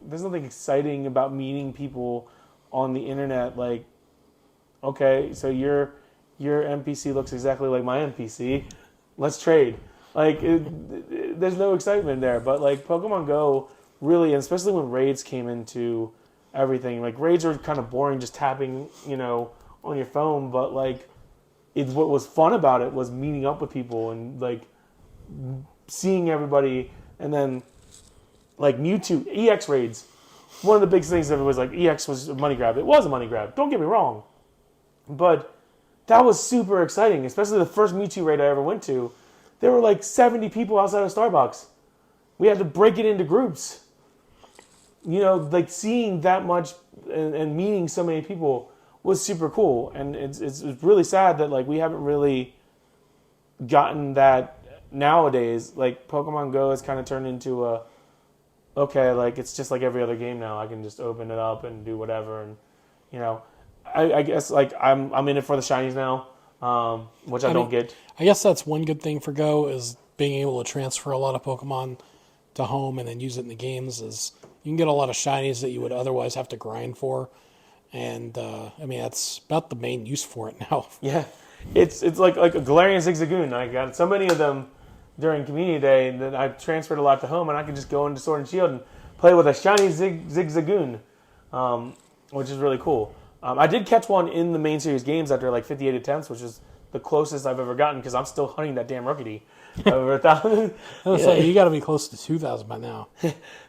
Speaker 1: exciting about meeting people on the internet. Like, okay, so your NPC looks exactly like my NPC. Let's trade. Like, there's no excitement there. But like Pokemon Go, really, and especially when raids came into everything, like raids are kind of boring, just tapping, on your phone. But like, what was fun about it was meeting up with people and like seeing everybody, and then like Mewtwo EX raids. One of the big things everybody's like, EX was a money grab. It was a money grab. Don't get me wrong, but that was super exciting. Especially the first Mewtwo raid I ever went to. There were like 70 people outside of Starbucks. We had to break it into groups. Like seeing that much and meeting so many people was super cool. And it's really sad that like we haven't really gotten that nowadays. Like Pokemon Go has kind of turned into like it's just like every other game now. I can just open it up and do whatever, and I guess like I'm in it for the shinies now, which I don't get.
Speaker 2: I guess that's one good thing for Go is being able to transfer a lot of Pokemon to home and then use it in the games. Is you can get a lot of shinies that you would otherwise have to grind for, and that's about the main use for it now.
Speaker 1: Yeah, it's like a Galarian Zigzagoon. I got so many of them during Community Day that I transferred a lot to home, and I can just go into Sword and Shield and play with a shiny Zigzagoon, which is really cool. I did catch one in the main series games after like 58 attempts, which is the closest I've ever gotten because I'm still hunting that damn Rookity. Over 1,000.
Speaker 2: You got to be close to 2,000 by now.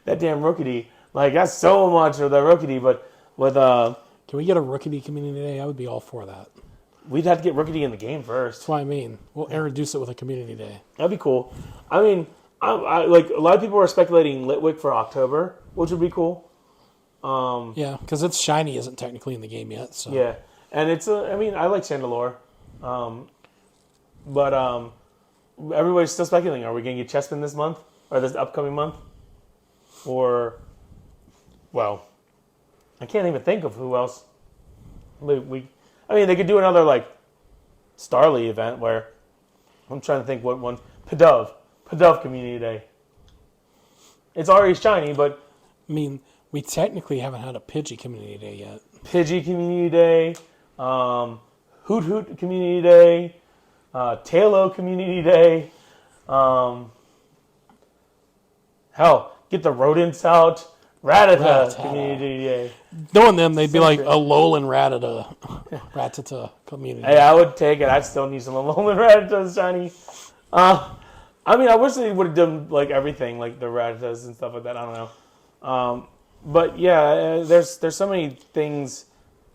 Speaker 1: That damn Rookity. Like, that's so much of the Rookity, but with...
Speaker 2: Can we get a Rookity community day? I would be all for that.
Speaker 1: We'd have to get Rookity in the game first.
Speaker 2: That's what I mean. We'll introduce it with a community day.
Speaker 1: That'd be cool. I mean, I like a lot of people are speculating Litwick for October, which would be cool.
Speaker 2: Yeah, because its shiny isn't technically in the game yet. So
Speaker 1: yeah, and it's I like Chandelure, but everybody's still speculating. Are we going to get Chespin this month or this upcoming month? Or, well, I can't even think of who else. They could do another like Starly event where I'm trying to think what one. Pidove Community Day. It's already shiny, but
Speaker 2: we technically haven't had a Pidgey community day yet.
Speaker 1: Pidgey Community Day, Hoot Hoot Community Day, Tailo Community Day. Hell, get the rodents out. Rattata Community Day.
Speaker 2: Knowing them, they'd be like a Alolan Rattata community.
Speaker 1: Hey, I would take it. I'd still need some Alolan Rattata shiny. I wish they would have done like everything, like the Rattatas and stuff like that. I don't know. But yeah, there's so many things,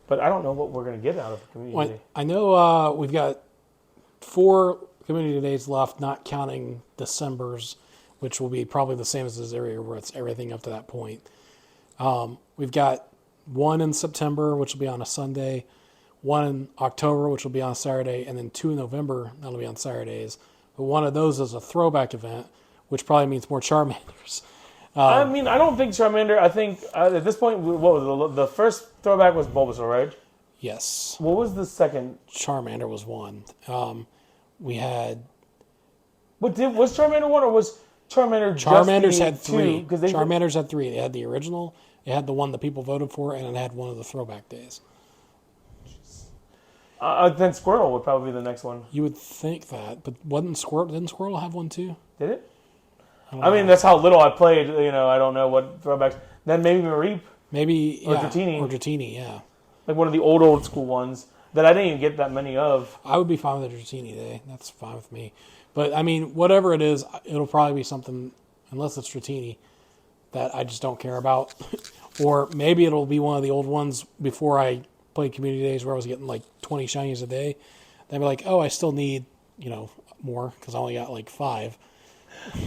Speaker 1: but I don't know what we're gonna get out of the community day.
Speaker 2: I know we've got 4 community days left, not counting December's, which will be probably the same as this area where it's everything up to that point. We've got 1 in September, which will be on a Sunday, 1 in October, which will be on a Saturday, and then 2 in November, that'll be on Saturdays. But one of those is a throwback event, which probably means more Charmanders.
Speaker 1: I don't think Charmander. I think at this point, the first throwback was Bulbasaur, right?
Speaker 2: Yes.
Speaker 1: What was the second?
Speaker 2: Charmander was 1. We had...
Speaker 1: Was Charmander 1 or was Charmander
Speaker 2: Charmanders had
Speaker 1: 3?
Speaker 2: Charmanders had 3. They had the original, they had the one that people voted for, and it had one of the throwback days.
Speaker 1: Then Squirtle would probably be the next one.
Speaker 2: You would think that, but didn't Squirtle have one too?
Speaker 1: Did it? That's how little I played. I don't know what throwbacks. Then maybe Mareep.
Speaker 2: Maybe,
Speaker 1: or Dratini.
Speaker 2: Or Dratini, yeah.
Speaker 1: Like one of the old school ones that I didn't even get that many of.
Speaker 2: I would be fine with the Dratini day. That's fine with me. But, whatever it is, it'll probably be something, unless it's Dratini, that I just don't care about. Or maybe it'll be one of the old ones before I played community days where I was getting like 20 shinies a day. They'd be like, oh, I still need, more because I only got like 5.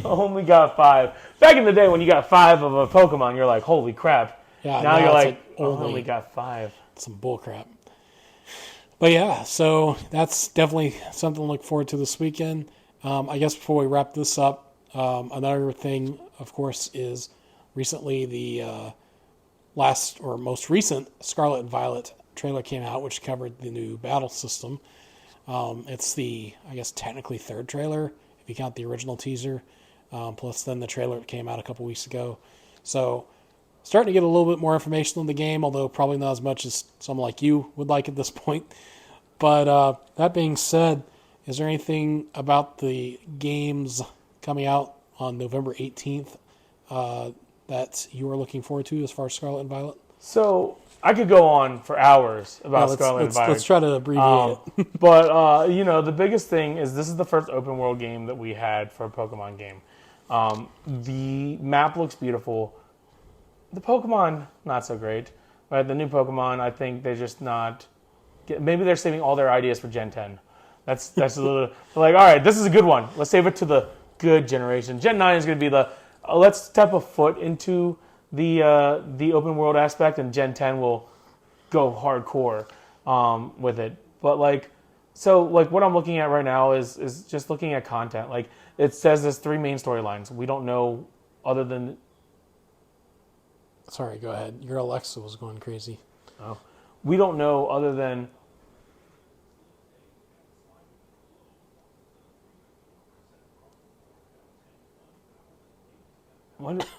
Speaker 1: Only got 5. Back in the day when you got 5 of a Pokemon, you're like, holy crap.
Speaker 2: Yeah,
Speaker 1: now you're like, I only got 5.
Speaker 2: Some bull crap. But yeah, so that's definitely something to look forward to this weekend. I guess before we wrap this up, another thing, of course, is recently the last or most recent Scarlet and Violet trailer came out, which covered the new battle system. It's the, I guess, technically third trailer, if you count the original teaser, plus then the trailer that came out a couple weeks ago. So starting to get a little bit more information on the game, although probably not as much as someone like you would like at this point. But that being said, is there anything about the games coming out on November 18th that you are looking forward to as far as Scarlet and Violet?
Speaker 1: So I could go on for hours about Scarlet and Violet.
Speaker 2: Let's try to abbreviate it.
Speaker 1: But, the biggest thing is this is the first open world game that we had for a Pokemon game. The map looks beautiful. The Pokemon, not so great. Right? The new Pokemon, I think they're just not... Maybe they're saving all their ideas for Gen 10. That's a little... Like, all right, this is a good one. Let's save it to the good generation. Gen 9 is going to be the... let's step a foot into the open world aspect, and Gen 10 will go hardcore with it. But, what I'm looking at right now is just looking at content. Like, it says there's 3 main storylines. We don't know other than...
Speaker 2: Sorry, go ahead. Your Alexa was going crazy.
Speaker 1: Oh. We don't know other than...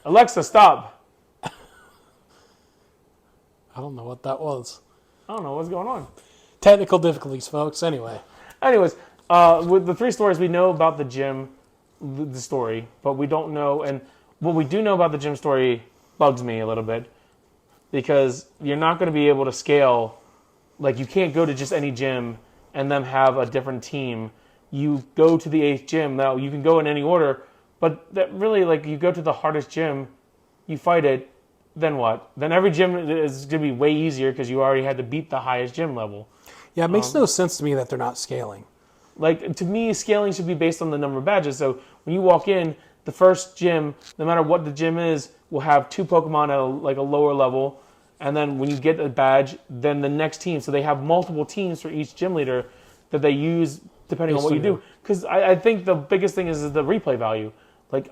Speaker 1: Alexa, stop.
Speaker 2: I don't know what that was.
Speaker 1: I don't know what's going on.
Speaker 2: Technical difficulties, folks. Anyways,
Speaker 1: with the 3 stories, we know about the gym, the story, but we don't know. And what we do know about the gym story bugs me a little bit, because you're not going to be able to scale. Like, you can't go to just any gym and then have a different team. You go to the 8th gym. Now, you can go in any order, but that really, you go to the hardest gym, you fight it, then what? Then every gym is going to be way easier because you already had to beat the highest gym level.
Speaker 2: Yeah, it makes no sense to me that they're not scaling.
Speaker 1: To me, scaling should be based on the number of badges. So when you walk in, the first gym, no matter what the gym is, will have 2 Pokemon at a lower level. And then when you get a badge, then the next team. So they have multiple teams for each gym leader that they use depending on what you do. Because I think the biggest thing is the replay value.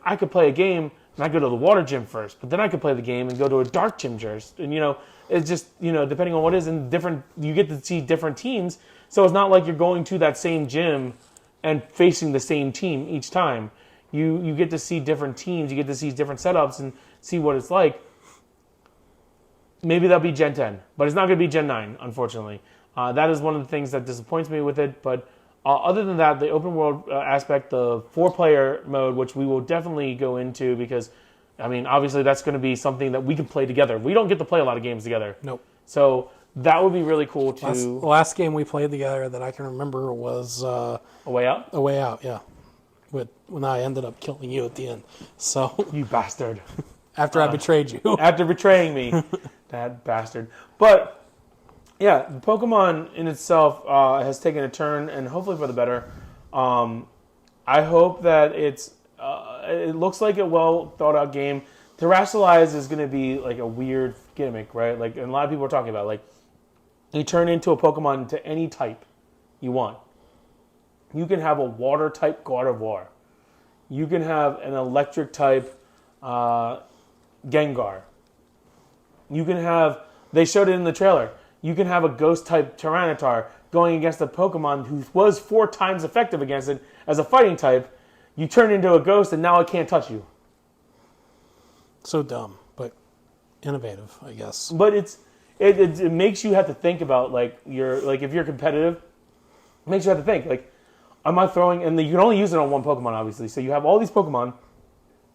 Speaker 1: I could play a game and I go to the water gym first, but then I could play the game and go to a dark gym first. And, it's just, depending on what is in different, you get to see different teams. So it's not like you're going to that same gym and facing the same team each time. You get to see different teams, you get to see different setups and see what it's like. Maybe that'll be Gen 10, but it's not going to be Gen 9, unfortunately. That is one of the things that disappoints me with it, but other than that, the open world aspect, the 4-player mode, which we will definitely go into because, obviously that's going to be something that we can play together. We don't get to play a lot of games together.
Speaker 2: Nope.
Speaker 1: So that would be really cool to...
Speaker 2: The last game we played together that I can remember was... A
Speaker 1: Way Out?
Speaker 2: A Way Out, yeah. When I ended up killing you at the end. So...
Speaker 1: You bastard.
Speaker 2: After I betrayed you.
Speaker 1: After betraying me. That bastard. But... Yeah, Pokemon in itself has taken a turn, and hopefully for the better. I hope that it looks like a well thought out game. Terrestrialize is going to be a weird gimmick, right? And a lot of people are talking about you turn into a Pokemon to any type you want. You can have a water type Gardevoir. You can have an electric type Gengar. You can have. They showed it in the trailer. You can have a ghost-type Tyranitar going against a Pokemon who was 4 times effective against it as a fighting type. You turn into a ghost, and now it can't touch you.
Speaker 2: So dumb, but innovative, I guess.
Speaker 1: But it makes you have to think about, if you're competitive, it makes you have to think, am I throwing... And you can only use it on one Pokemon, obviously. So you have all these Pokemon.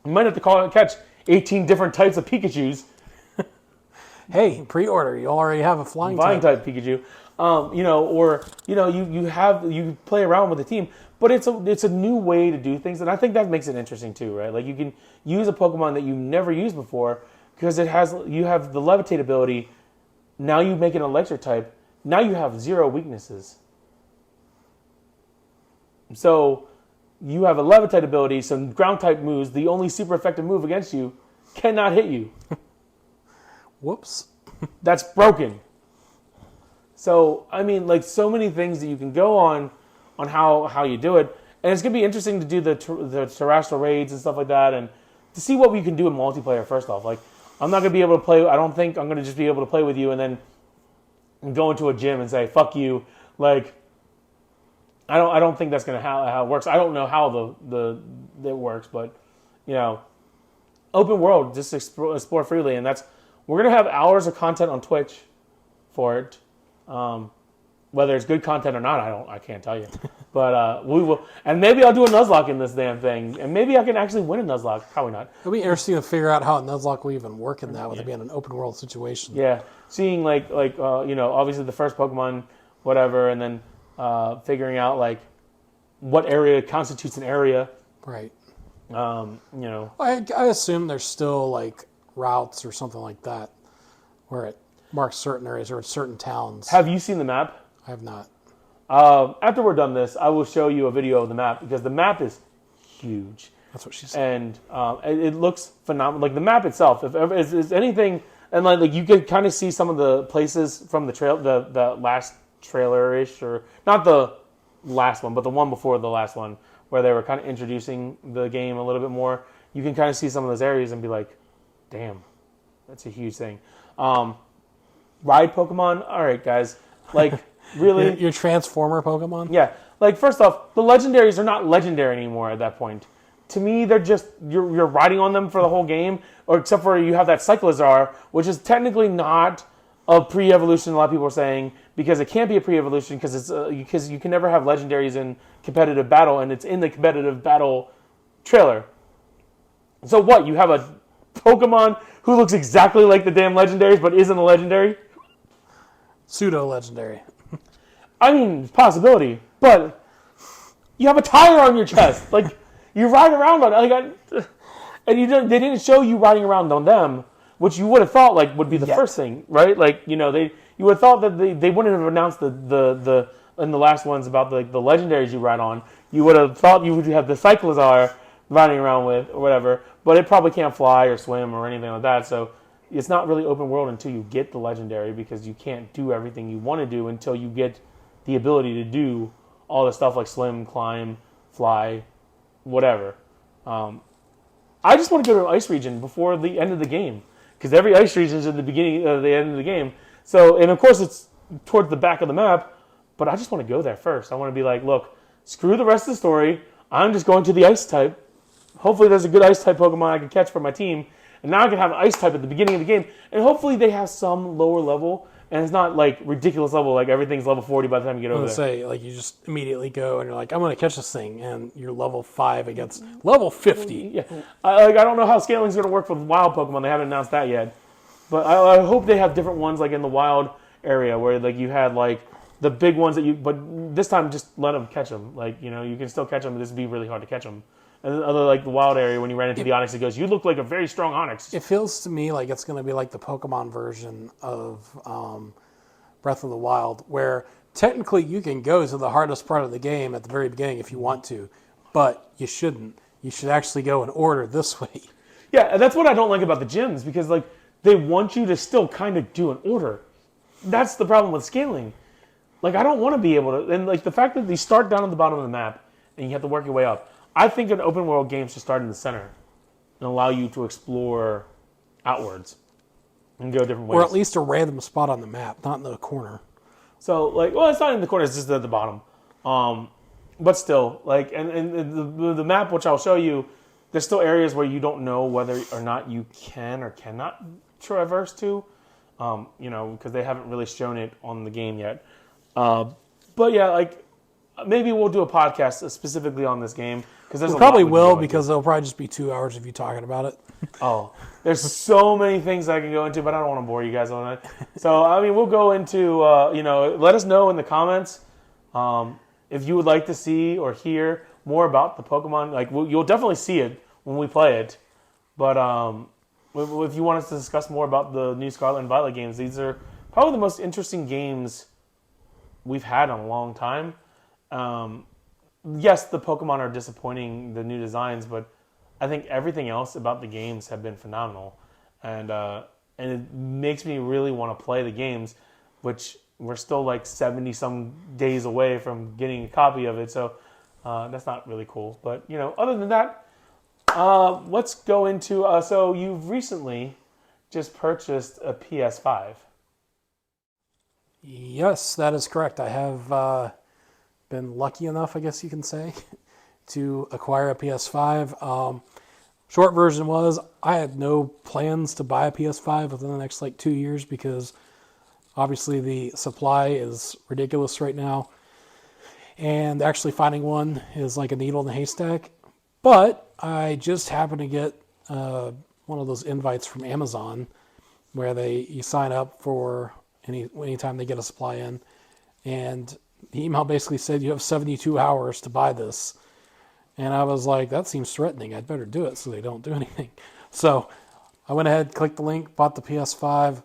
Speaker 1: You might have to catch 18 different types of Pikachus.
Speaker 2: Hey, pre-order. You already have a flying
Speaker 1: type Pikachu. You play around with the team, but it's a new way to do things, and I think that makes it interesting too, right? You can use a Pokemon that you never used before because you have the Levitate ability. Now you make an electric type. Now you have 0 weaknesses. So you have a Levitate ability. So ground type moves, the only super effective move against you, cannot hit you.
Speaker 2: Whoops.
Speaker 1: That's broken. So I mean, like so many things that you can go on how you do it, and it's gonna be interesting to do the terrestrial raids and stuff like that, and to see what we can do in multiplayer. First off, like I'm not gonna be able to play. I don't think I'm gonna just be able to play with you and then go into a gym and say "fuck you." Like I don't think that's gonna how it works. I don't know how it works, but you know, open world, just explore freely, and we're gonna have hours of content on Twitch for it. Whether it's good content or not, I can't tell you. But we will, and maybe I'll do a Nuzlocke in this damn thing, and maybe I can actually win a Nuzlocke. Probably not.
Speaker 2: It'll be interesting to figure out how a Nuzlocke will even work in that, with it being an open world situation.
Speaker 1: Yeah, seeing like obviously the first Pokemon, whatever, and then figuring out like what area constitutes an area.
Speaker 2: Right.
Speaker 1: I
Speaker 2: assume there's still like routes or something like that where it marks certain areas or certain towns.
Speaker 1: Have you seen the map?
Speaker 2: I have not.
Speaker 1: After we're done this, I will show you a video of the map because the map is huge.
Speaker 2: That's what she said.
Speaker 1: And it looks phenomenal. Like the map itself, if is anything, and like you could kind of see some of the places from the last trailer-ish, or not the last one, but the one before the last one, where they were kind of introducing the game a little bit more. You can kind of see some of those areas and be like, damn, that's a huge thing. Ride Pokemon, all right, guys. Like, really?
Speaker 2: Your Transformer Pokemon?
Speaker 1: Yeah. Like, first off, the legendaries are not legendary anymore at that point. To me, they're just, you're riding on them for the whole game, or except for you have that Cyclizar, which is technically not a pre-evolution, a lot of people are saying, because it can't be a pre-evolution because you can never have legendaries in competitive battle, and it's in the competitive battle trailer. So what? You have a Pokemon who looks exactly like the damn legendaries, but isn't a legendary?
Speaker 2: Pseudo-legendary.
Speaker 1: I mean, possibility, but you have a tire on your chest. Like, you ride around on it. And they didn't show you riding around on them, which you would have thought like would be the first thing, right? Like, you would have thought that they wouldn't have announced the in the last ones about the legendaries you ride on. You would have thought you would have the Cyclizar riding around with or whatever, but it probably can't fly or swim or anything like that. So it's not really open world until you get the legendary, because you can't do everything you want to do until you get the ability to do all the stuff like swim, climb, fly, whatever. I just want to go to an ice region before the end of the game, because every ice region is at the beginning of the end of the game. So, and of course it's towards the back of the map, but I just want to go there first. I want to be like, look, screw the rest of the story. I'm just going to the ice type. Hopefully there's a good ice type Pokemon I can catch for my team. And now I can have an ice type at the beginning of the game. And hopefully they have some lower level. And it's not like ridiculous level, like everything's level 40 by the time you get over there.
Speaker 2: Say, like, you just immediately go and you're like, I'm going to catch this thing. And you're level 5 against level 50.
Speaker 1: Yeah. I don't know how scaling's going to work with wild Pokemon. They haven't announced that yet. But I hope they have different ones like in the wild area where like you had like the big ones but this time just let them catch them. Like, you can still catch them, but this would be really hard to catch them. And other like the wild area, when you ran into the Onix, it goes, you look like a very strong Onix.
Speaker 2: It feels to me like it's going to be like the Pokemon version of Breath of the Wild, where technically you can go to the hardest part of the game at the very beginning if you want to, but you shouldn't. You should actually go in order this way.
Speaker 1: Yeah, and that's what I don't like about the gyms, because like they want you to still kind of do an order. That's the problem with scaling. Like, I don't want to be able to, and like the fact that they start down at the bottom of the map and you have to work your way up. I think an open world game should start in the center and allow you to explore outwards and go different ways.
Speaker 2: Or at least a random spot on the map, not in the corner.
Speaker 1: So, like, well, it's not in the corner, it's just at the bottom. But still, like, and the map, which I'll show you, there's still areas where you don't know whether or not you can or cannot traverse to, because they haven't really shown it on the game yet. But yeah, like, maybe we'll do a podcast specifically on this game.
Speaker 2: We probably will, because it'll probably just be 2 hours of you talking about it.
Speaker 1: Oh, there's so many things I can go into, but I don't want to bore you guys on it. So, I mean, we'll go into, let us know in the comments if you would like to see or hear more about the Pokemon. Like, you'll definitely see it when we play it. But if you want us to discuss more about the new Scarlet and Violet games, these are probably the most interesting games we've had in a long time. Yes, the Pokemon are disappointing, the new designs, but I think everything else about the games have been phenomenal. And it makes me really want to play the games, which we're still like 70 some days away from getting a copy of it. So that's not really cool. But other than that, let's go into. So you've recently just purchased a PS5.
Speaker 2: Yes, that is correct. I have been lucky enough, I guess you can say, to acquire a PS5. Short version was I had no plans to buy a PS5 within the next 2 years because obviously the supply is ridiculous right now. And actually finding one is like a needle in a haystack. But I just happened to get one of those invites from Amazon where you sign up for anytime they get a supply in. And the email basically said you have 72 hours to buy this. And I was like, that seems threatening. I'd better do it so they don't do anything. So I went ahead, clicked the link, bought the PS5.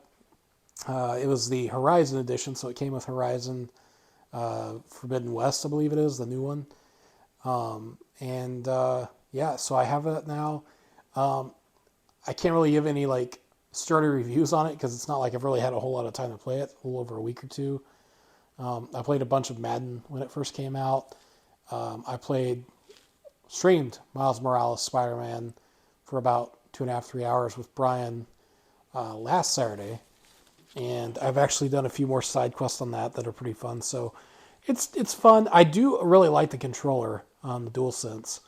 Speaker 2: It was the Horizon edition, so it came with Horizon Forbidden West, I believe it is, the new one. So I have it now. I can't really give any sturdy reviews on it because it's not like I've really had a whole lot of time to play it, a little over a week or two. I played a bunch of Madden when it first came out. I streamed Miles Morales Spider-Man for about 2.5, 3 hours with Brian last Saturday. And I've actually done a few more side quests on that are pretty fun. So it's fun. I do really like the controller on the DualSense.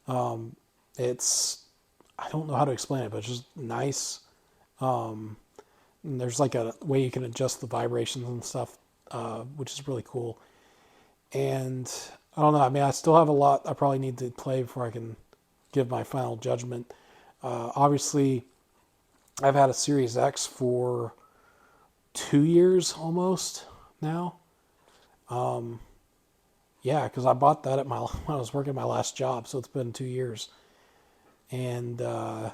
Speaker 2: I don't know how to explain it, but it's just nice. There's a way you can adjust the vibrations and stuff, which is really cool. And I don't know. I mean, I still have a lot I probably need to play before I can give my final judgment. Obviously, I've had a Series X for 2 years almost now. Because I bought that when I was working my last job, so it's been 2 years. And I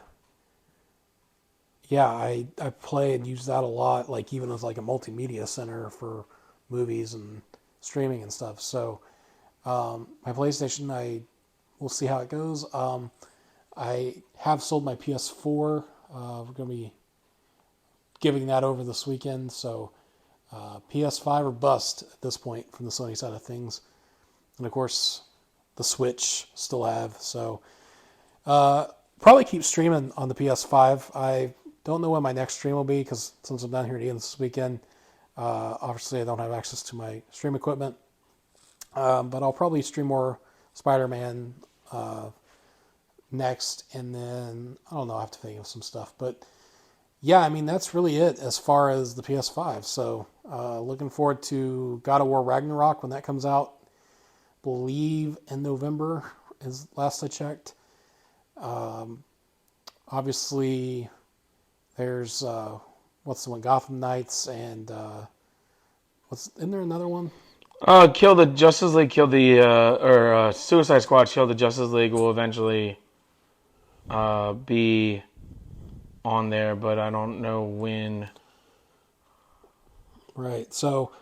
Speaker 2: play and use that a lot, even as a multimedia center for movies and streaming and stuff. So my PlayStation, we'll see how it goes. I have sold my PS4. We're going to be giving that over this weekend. So PS5 or bust at this point from the Sony side of things. And of course, the Switch still have. So probably keep streaming on the PS5. I don't know when my next stream will be because since I'm down here at Ian's this weekend, obviously I don't have access to my stream equipment. But I'll probably stream more Spider-Man next. And then, I don't know, I have to think of some stuff. But yeah, I mean, that's really it as far as the PS5. So looking forward to God of War Ragnarok when that comes out. Believe in November is last I checked. Obviously, there's what's the one? Gotham Knights and isn't there another one?
Speaker 1: Kill the Justice League, or Suicide Squad, Kill the Justice League will eventually be on there, but I don't know when.
Speaker 2: Right. So,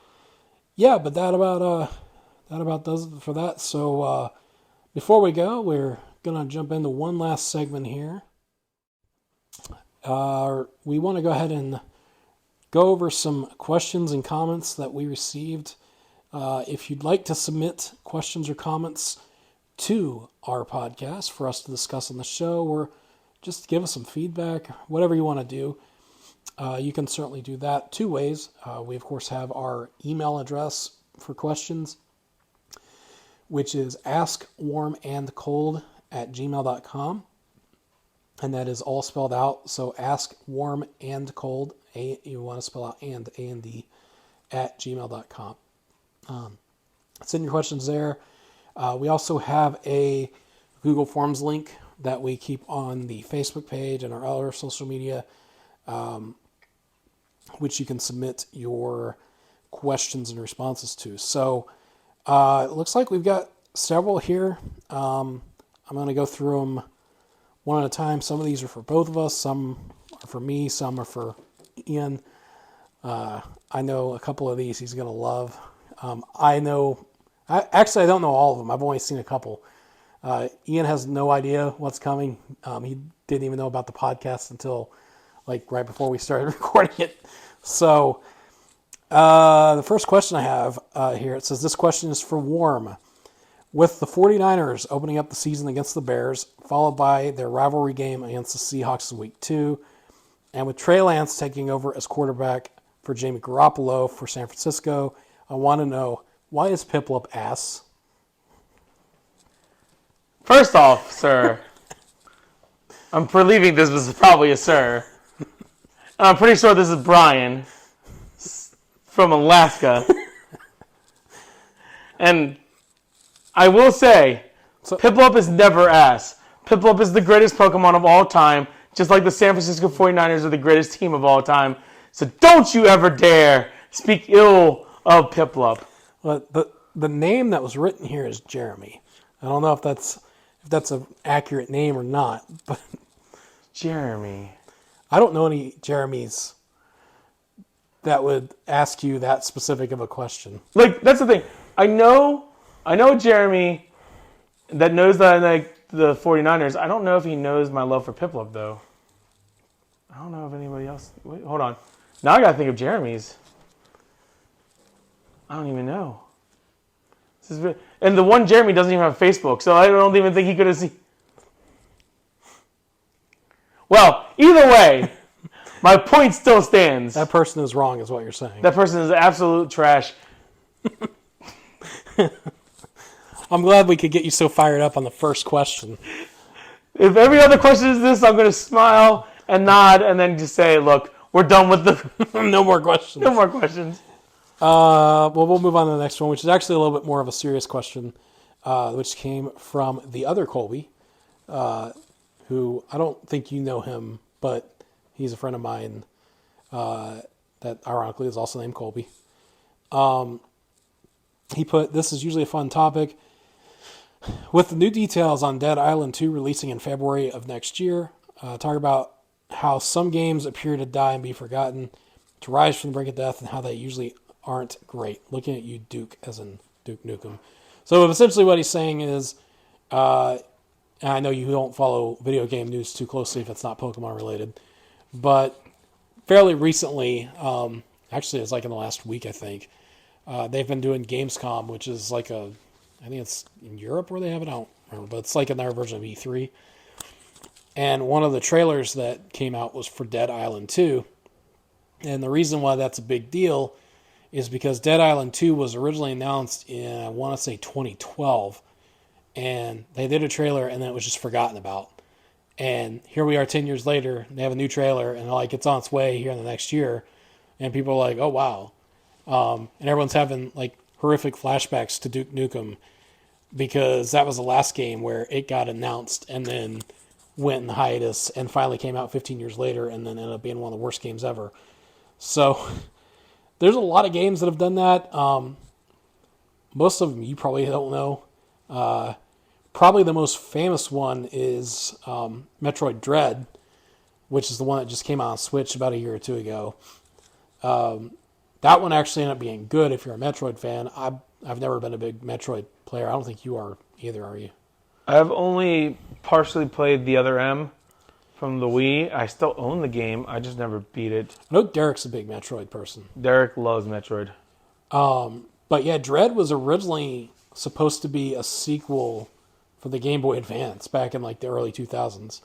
Speaker 2: yeah, but that about does it for that. So, before we go, we're gonna jump into one last segment here. We want to go ahead and go over some questions and comments that we received. If you'd like to submit questions or comments to our podcast for us to discuss on the show, or just give us some feedback, whatever you want to do, you can certainly do that 2 ways. We, of course, have our email address for questions, which is askwarmandcold@gmail.com. And that is all spelled out. So askwarmandcold, you want to spell out A-N-D, @gmail.com. Send your questions there. We also have a Google Forms link that we keep on the Facebook page and our other social media, which you can submit your questions and responses to. So it looks like we've got several here. I'm going to go through them one at a time. Some of these are for both of us. Some are for me. Some are for Ian. I know a couple of these he's going to love. I don't know all of them. I've only seen a couple. Ian has no idea what's coming. He didn't even know about the podcast until right before we started recording it. So The first question I have here, it says, this question is for Warm. With the 49ers opening up the season against the Bears, followed by their rivalry game against the Seahawks in Week 2, and with Trey Lance taking over as quarterback for Jimmy Garoppolo for San Francisco, I want to know, why is Piplup ass?
Speaker 1: First off, sir, I'm believing this was probably a sir. I'm pretty sure this is Brian from Alaska. And I will say, Piplup is never ass. Piplup is the greatest Pokemon of all time, just like the San Francisco 49ers are the greatest team of all time. So don't you ever dare speak ill of Piplup.
Speaker 2: But the name that was written here is Jeremy. I don't know if that's an accurate name or not, but
Speaker 1: Jeremy.
Speaker 2: I don't know any Jeremys that would ask you that specific of a question.
Speaker 1: Like, that's the thing. I know Jeremy that knows that I like the 49ers. I don't know if he knows my love for Piplup, though. I don't know if anybody else... Wait, hold on. Now I gotta think of Jeremy's. I don't even know. And the one Jeremy doesn't even have Facebook, so I don't even think he could have seen... Well, either way, my point still stands.
Speaker 2: That person is wrong, is what you're saying.
Speaker 1: That person is absolute trash.
Speaker 2: I'm glad we could get you so fired up on the first question.
Speaker 1: If every other question is this, I'm going to smile and nod and then just say, look, we're done with the...
Speaker 2: No more questions.
Speaker 1: No more questions.
Speaker 2: Well, we'll move on to the next one, which is actually a little bit more of a serious question, which came from the other Colby, who I don't think you know him, but he's a friend of mine that ironically is also named Colby. He put, this is usually a fun topic. With the new details on Dead Island 2 releasing in February of next year, talk about how some games appear to die and be forgotten, to rise from the brink of death, and how they usually aren't great. Looking at you, Duke, as in Duke Nukem. So essentially what he's saying is, and I know you don't follow video game news too closely if it's not Pokemon related, but fairly recently, actually it's like in the last week, I think, they've been doing Gamescom, which is like I think it's in Europe where they have it. I don't remember, but it's like in their version of E3. And one of the trailers that came out was for Dead Island 2. And the reason why that's a big deal is because Dead Island 2 was originally announced in, I want to say, 2012. And they did a trailer and then it was just forgotten about. And here we are 10 years later, they have a new trailer and like it's on its way here in the next year. And people are like, oh, wow. And everyone's having like horrific flashbacks to Duke Nukem because that was the last game where it got announced and then went in hiatus and finally came out 15 years later and then ended up being one of the worst games ever. So there's a lot of games that have done that. Most of them you probably don't know. Probably the most famous one is Metroid Dread, which is the one that just came out on Switch about a year or two ago. That one actually ended up being good if you're a Metroid fan. I've never been a big Metroid player. I don't think you are either, are you?
Speaker 1: I've only partially played the other M from the Wii. I still own the game. I just never beat it.
Speaker 2: I know Derek's a big Metroid person.
Speaker 1: Derek loves Metroid.
Speaker 2: But yeah, Dread was originally supposed to be a sequel for the Game Boy Advance back in like the early 2000s.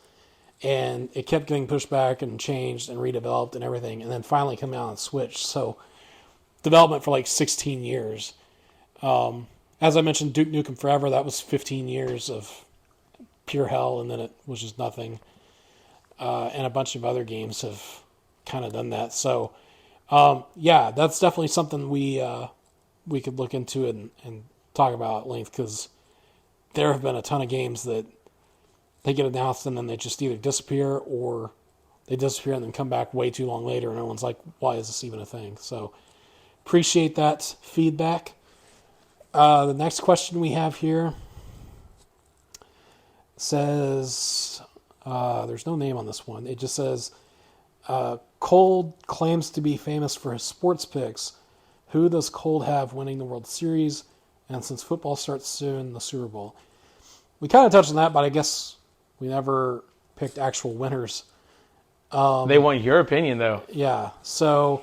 Speaker 2: And it kept getting pushed back and changed and redeveloped and everything. And then finally came out on Switch. So development for like 16 years. As I mentioned, Duke Nukem Forever, that was 15 years of pure hell, and then it was just nothing. And a bunch of other games have kind of done that. So, yeah, that's definitely something we could look into and talk about at length, because there have been a ton of games that they get announced and then they just either disappear or they disappear and then come back way too long later, and everyone's like, why is this even a thing? So, appreciate that feedback. The next question we have here says, there's no name on this one. It just says, Cold claims to be famous for his sports picks. Who does Cold have winning the World Series? And since football starts soon, the Super Bowl. We kind of touched on that, but I guess we never picked actual winners.
Speaker 1: They want your opinion, though.
Speaker 2: Yeah. So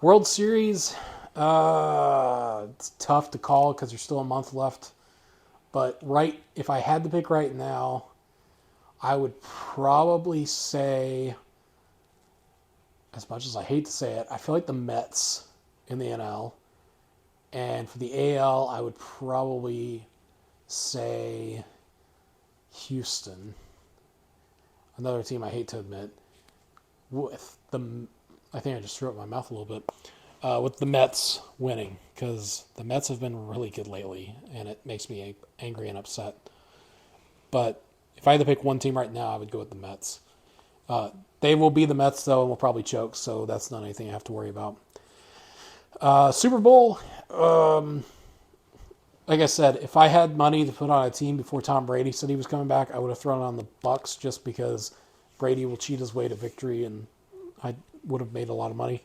Speaker 2: World Series, it's tough to call because there's still a month left. But if I had to pick right now, I would probably say, as much as I hate to say it, I feel like the Mets in the NL. And for the AL, I would probably say Houston. Another team I hate to admit. I think I just threw up my mouth a little bit. With the Mets winning, because the Mets have been really good lately, and it makes me angry and upset. But if I had to pick one team right now, I would go with the Mets. They will be the Mets, though, and will probably choke, so that's not anything I have to worry about. Super Bowl, like I said, if I had money to put on a team before Tom Brady said he was coming back, I would have thrown on the Bucks just because Brady will cheat his way to victory, and I would have made a lot of money.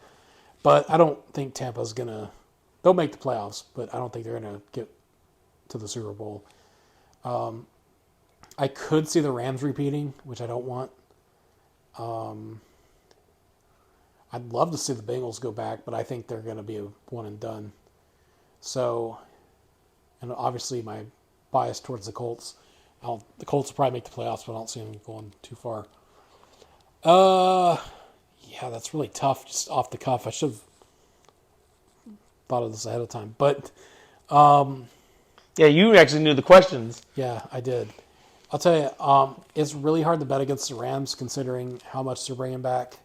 Speaker 2: But I don't think Tampa's going to... They'll make the playoffs, but I don't think they're going to get to the Super Bowl. I could see the Rams repeating, which I don't want. I'd love to see the Bengals go back, but I think they're going to be a one and done. So, and obviously my bias towards the Colts. The Colts will probably make the playoffs, but I don't see them going too far. Yeah, that's really tough, just off the cuff. I should have thought of this ahead of time. But,
Speaker 1: yeah, you actually knew the questions.
Speaker 2: Yeah, I did. I'll tell you, it's really hard to bet against the Rams considering how much they're bringing back.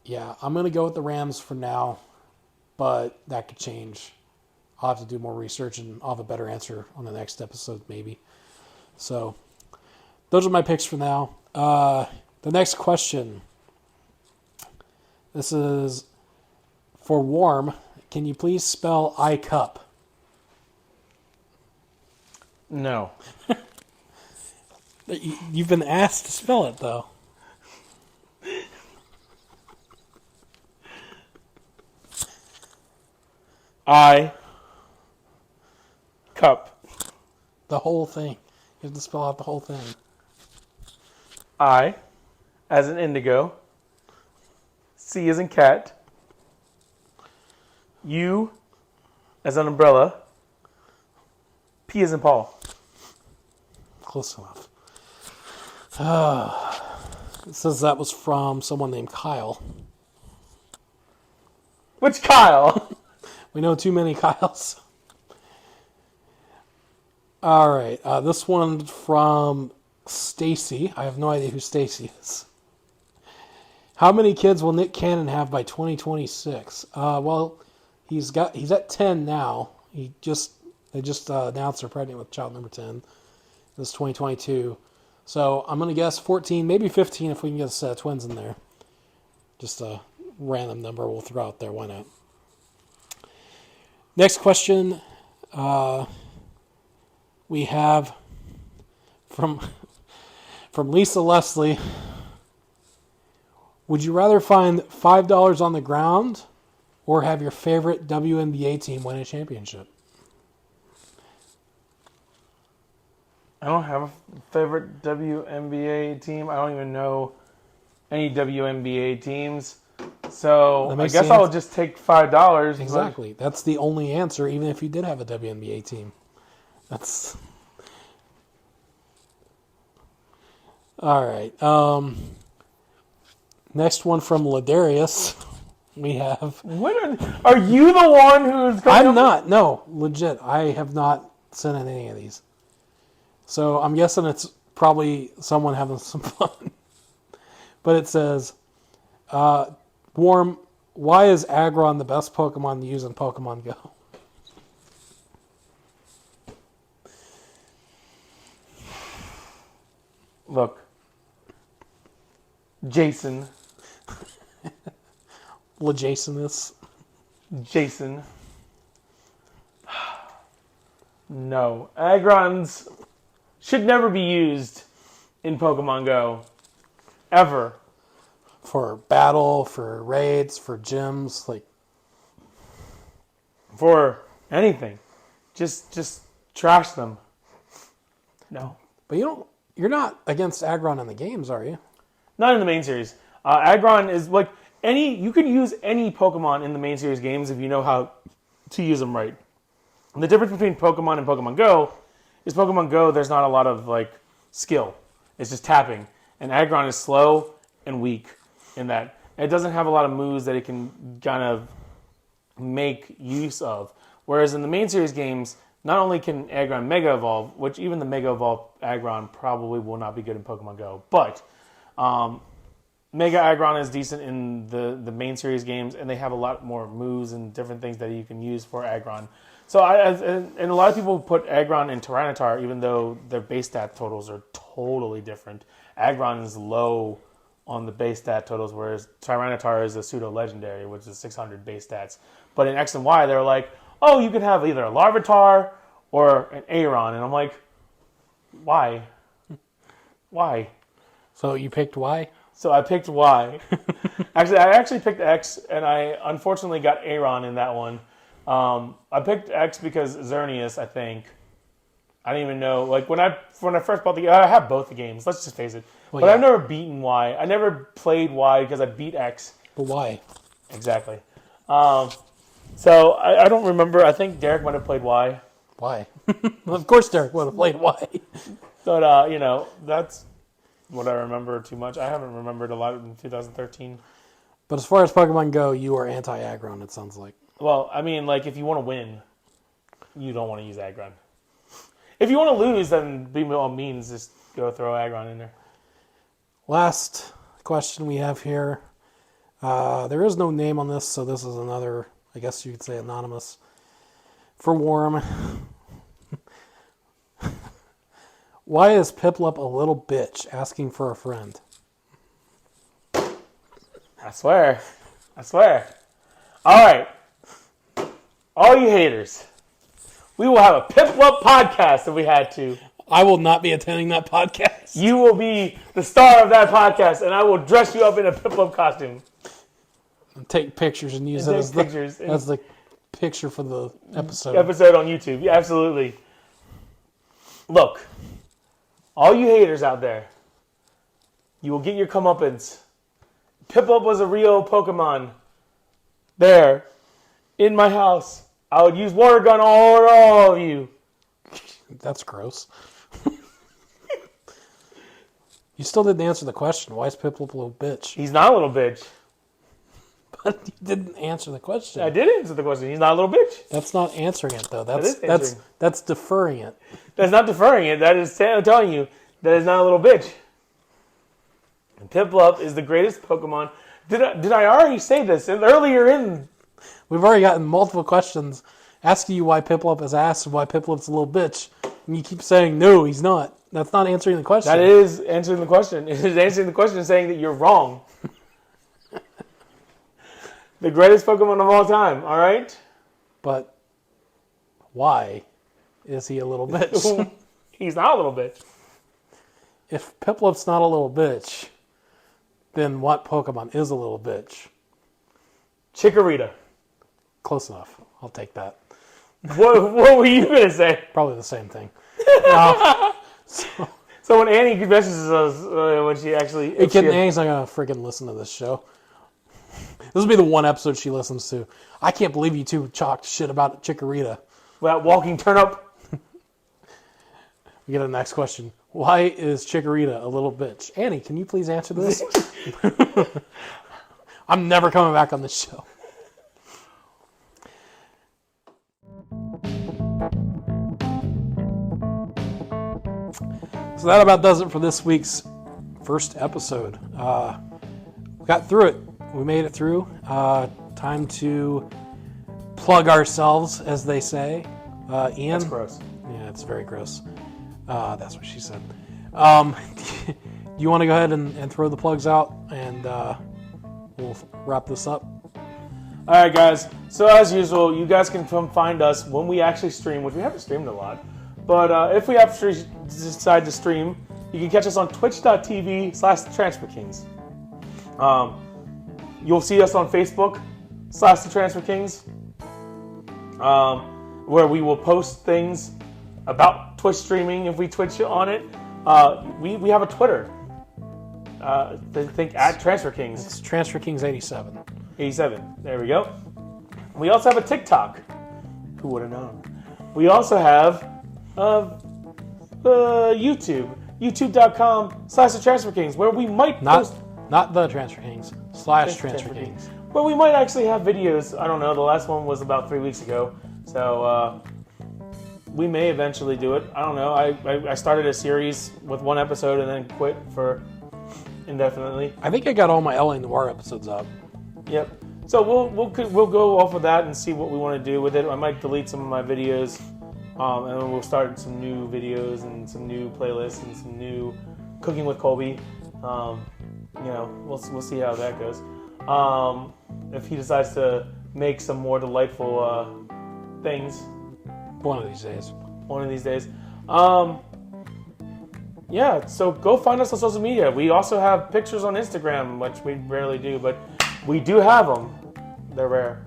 Speaker 2: Yeah, I'm going to go with the Rams for now, but that could change. I'll have to do more research and I'll have a better answer on the next episode, maybe. So, those are my picks for now. The next question. This is for Warm. Can you please spell iCup?
Speaker 1: No.
Speaker 2: You've been asked to spell it, though.
Speaker 1: Cup.
Speaker 2: The whole thing. You have to spell out the whole thing.
Speaker 1: I, as in indigo. C as in cat. U, as an umbrella. P as in Paul.
Speaker 2: Close enough. It says that was from someone named Kyle.
Speaker 1: Which Kyle?
Speaker 2: We know too many Kyles. All right. This one from Stacy. I have no idea who Stacy is. How many kids will Nick Cannon have by 2026? Well, he's at 10 now. They just announced they're pregnant with child number 10. This is 2022. So I'm going to guess 14, maybe 15 if we can get a set of twins in there. Just a random number we'll throw out there. Why not? Next question we have from Lisa Leslie. Would you rather find $5 on the ground or have your favorite WNBA team win a championship?
Speaker 1: I don't have a favorite WNBA team. I don't even know any WNBA teams. So I guess I'll just take $5.
Speaker 2: Exactly. That's the only answer, even if you did have a WNBA team. That's... All right. Next one from Ladarius. We have...
Speaker 1: Are you the one who's going
Speaker 2: I'm not. No, legit. I have not sent in any of these. So I'm guessing it's probably someone having some fun. But it says, Warm, why is Aggron the best Pokemon to use in Pokemon Go?
Speaker 1: Look. Jason.
Speaker 2: LeJasonus.
Speaker 1: Jason. No. Aggrons should never be used in Pokemon Go. Ever.
Speaker 2: For battle, for raids, for gyms, like...
Speaker 1: For anything. Just trash them. No.
Speaker 2: But you're not against Aggron in the games, are you?
Speaker 1: Not in the main series. Aggron is like you can use any Pokemon in the main series games if you know how to use them right. And the difference between Pokemon and Pokemon Go is Pokemon Go, there's not a lot of like skill. It's just tapping. And Aggron is slow and weak in that. It doesn't have a lot of moves that it can kind of make use of. Whereas in the main series games, not only can Aggron Mega Evolve, which even the Mega Evolve Aggron probably will not be good in Pokemon Go, but Mega Aggron is decent in the main series games, and they have a lot more moves and different things that you can use for Aggron. So and a lot of people put Aggron and Tyranitar, even though their base stat totals are totally different. Aggron is low on the base stat totals, whereas Tyranitar is a pseudo-legendary, which is 600 base stats. But in X and Y, they're like, oh, you can have either a Larvitar or an Aeron. And I'm like, why? Why?
Speaker 2: So you picked Y?
Speaker 1: So I picked Y. I picked X, and I unfortunately got Aeron in that one. I picked X because Xerneas, I think. I didn't even know. Like when I first bought the game, I have both the games. Let's just face it. Well, but yeah. I've never beaten Y. I never played Y because I beat X.
Speaker 2: But why?
Speaker 1: Exactly. So I don't remember. I think Derek might have played Y.
Speaker 2: Why? Well, of course Derek would have played Y.
Speaker 1: But, that's what I remember too much. I haven't remembered a lot in 2013.
Speaker 2: But as far as Pokemon Go, you are anti-Aggron, it sounds like.
Speaker 1: Well, I mean, like, if you want to win, you don't want to use Aggron. If you want to lose, then by all means, just go throw Aggron in there.
Speaker 2: Last question we have here. There is no name on this, so this is another, I guess you could say, anonymous. For Warm. Why is Piplup a little bitch asking for a friend?
Speaker 1: I swear. All right. All you haters. We will have a Piplup podcast if we had to.
Speaker 2: I will not be attending that podcast.
Speaker 1: You will be the star of that podcast, and I will dress you up in a Piplup costume.
Speaker 2: Take pictures and use it as the picture for the episode.
Speaker 1: Episode on YouTube. Yeah, absolutely. Look, all you haters out there, you will get your comeuppance. Piplup was a real Pokemon. There, in my house. I would use water gun all of you.
Speaker 2: That's gross. You still didn't answer the question. Why is Piplup a little bitch?
Speaker 1: He's not a little bitch.
Speaker 2: But you didn't answer the question.
Speaker 1: I did answer the question. He's not a little bitch.
Speaker 2: That's not answering it, though. That's deferring it.
Speaker 1: That's not deferring it. That is telling you that it's not a little bitch. And Piplup is the greatest Pokemon. Did I already say this earlier in?
Speaker 2: We've already gotten multiple questions asking you why Piplup is asked and why Piplup's a little bitch. And you keep saying, no, he's not. That's not answering the question.
Speaker 1: That is answering the question. It is answering the question saying that you're wrong. The greatest Pokemon of all time, all right?
Speaker 2: But why is he a little bitch?
Speaker 1: He's not a little bitch.
Speaker 2: If Piplup's not a little bitch, then what Pokemon is a little bitch?
Speaker 1: Chikorita.
Speaker 2: Close enough. I'll take that.
Speaker 1: What were you going to say?
Speaker 2: Probably the same thing.
Speaker 1: So when Annie messages us, when she actually...
Speaker 2: Hey, kid, Annie's not going to freaking listen to this show. This will be the one episode she listens to. I can't believe you two talked shit about Chikorita.
Speaker 1: That walking turnip.
Speaker 2: We get a next question. Why is Chikorita a little bitch? Annie, can you please answer this? I'm never coming back on this show. So that about does it for this week's first episode. We got through it. We made it through. Time to plug ourselves, as they say. Ian?
Speaker 1: That's gross.
Speaker 2: Yeah, it's very gross. That's what she said. Do you want to go ahead and throw the plugs out, and we'll wrap this up?
Speaker 1: All right, guys. So as usual, you guys can come find us when we actually stream, which we haven't streamed a lot. But if we actually decide to stream, you can catch us on twitch.tv/TheTransferKings. You'll see us on Facebook/TheTransferKings, where we will post things about Twitch streaming if we Twitch on it. We have a Twitter. Think at Transfer Kings.
Speaker 2: It's Transfer Kings 87.
Speaker 1: 87. There we go. We also have a TikTok. Who would have known? We also have YouTube. YouTube.com/the Transfer Kings, where we might post...
Speaker 2: Not the Transfer Kings, /Transfer Kings.
Speaker 1: But we might actually have videos. I don't know. The last one was about 3 weeks ago. So we may eventually do it. I don't know. I started a series with one episode and then quit for indefinitely.
Speaker 2: I think I got all my LA Noir episodes up.
Speaker 1: Yep. So we'll go off of that and see what we want to do with it. I might delete some of my videos, and then we'll start some new videos and some new playlists and some new cooking with Colby. We'll see how that goes. If he decides to make some more delightful things.
Speaker 2: One of these days.
Speaker 1: One of these days. Yeah, so go find us on social media. We also have pictures on Instagram, which we rarely do, but we do have them. They're rare.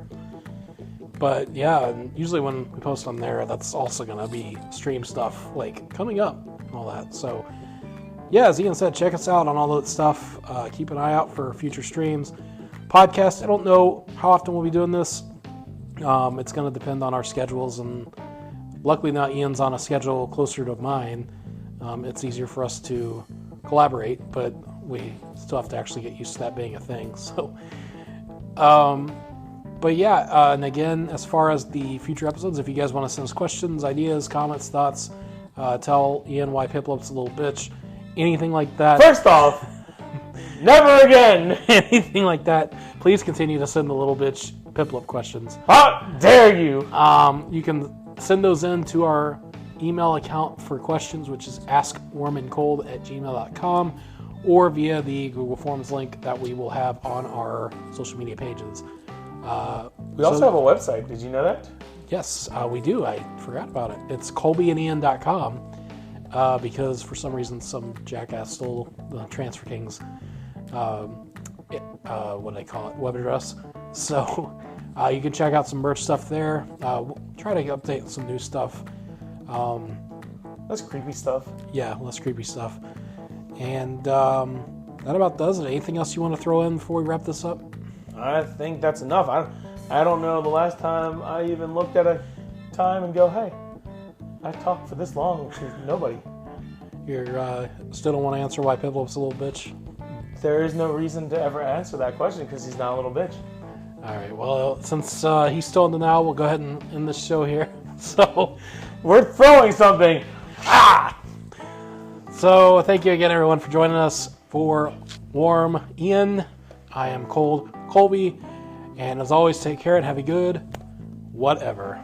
Speaker 2: But yeah, and usually when we post on there, that's also going to be stream stuff like coming up and all that. So yeah, as Ian said, check us out on all that stuff. Keep an eye out for future streams. Podcast, I don't know how often we'll be doing this. It's going to depend on our schedules, and luckily now Ian's on a schedule closer to mine. It's easier for us to collaborate, but we still have to actually get used to that being a thing. So, but yeah, and again, as far as the future episodes, if you guys want to send us questions, ideas, comments, thoughts, tell Ian why Piplup's a little bitch, anything like that.
Speaker 1: First off, never again.
Speaker 2: Anything like that, please continue to send the little bitch Piplup questions.
Speaker 1: How dare you?
Speaker 2: You can send those in to our email account for questions, which is askwarmandcold@gmail.com, or via the Google Forms link that we will have on our social media pages.
Speaker 1: We also have a website. Did you know that?
Speaker 2: Yes, we do. I forgot about it. It's colbyandian.com because for some reason some jackass stole the Transfer Kings, what do they call it, web address. So you can check out some merch stuff there. We'll try to update some new stuff.
Speaker 1: That's creepy stuff.
Speaker 2: Yeah, less creepy stuff. And that about does it. Anything else you want to throw in before we wrap this up?
Speaker 1: I think that's enough. I don't know the last time I even looked at a time and go, hey, I talked for this long to nobody.
Speaker 2: You still don't want to answer why Piplup's a little bitch?
Speaker 1: There is no reason to ever answer that question because he's not a little bitch.
Speaker 2: All right, well, since he's still in the now, we'll go ahead and end this show here. So,
Speaker 1: we're throwing something.
Speaker 2: So, thank you again, everyone, for joining us for Warm Ian. I am Cold Colby. And as always, take care and have a good whatever.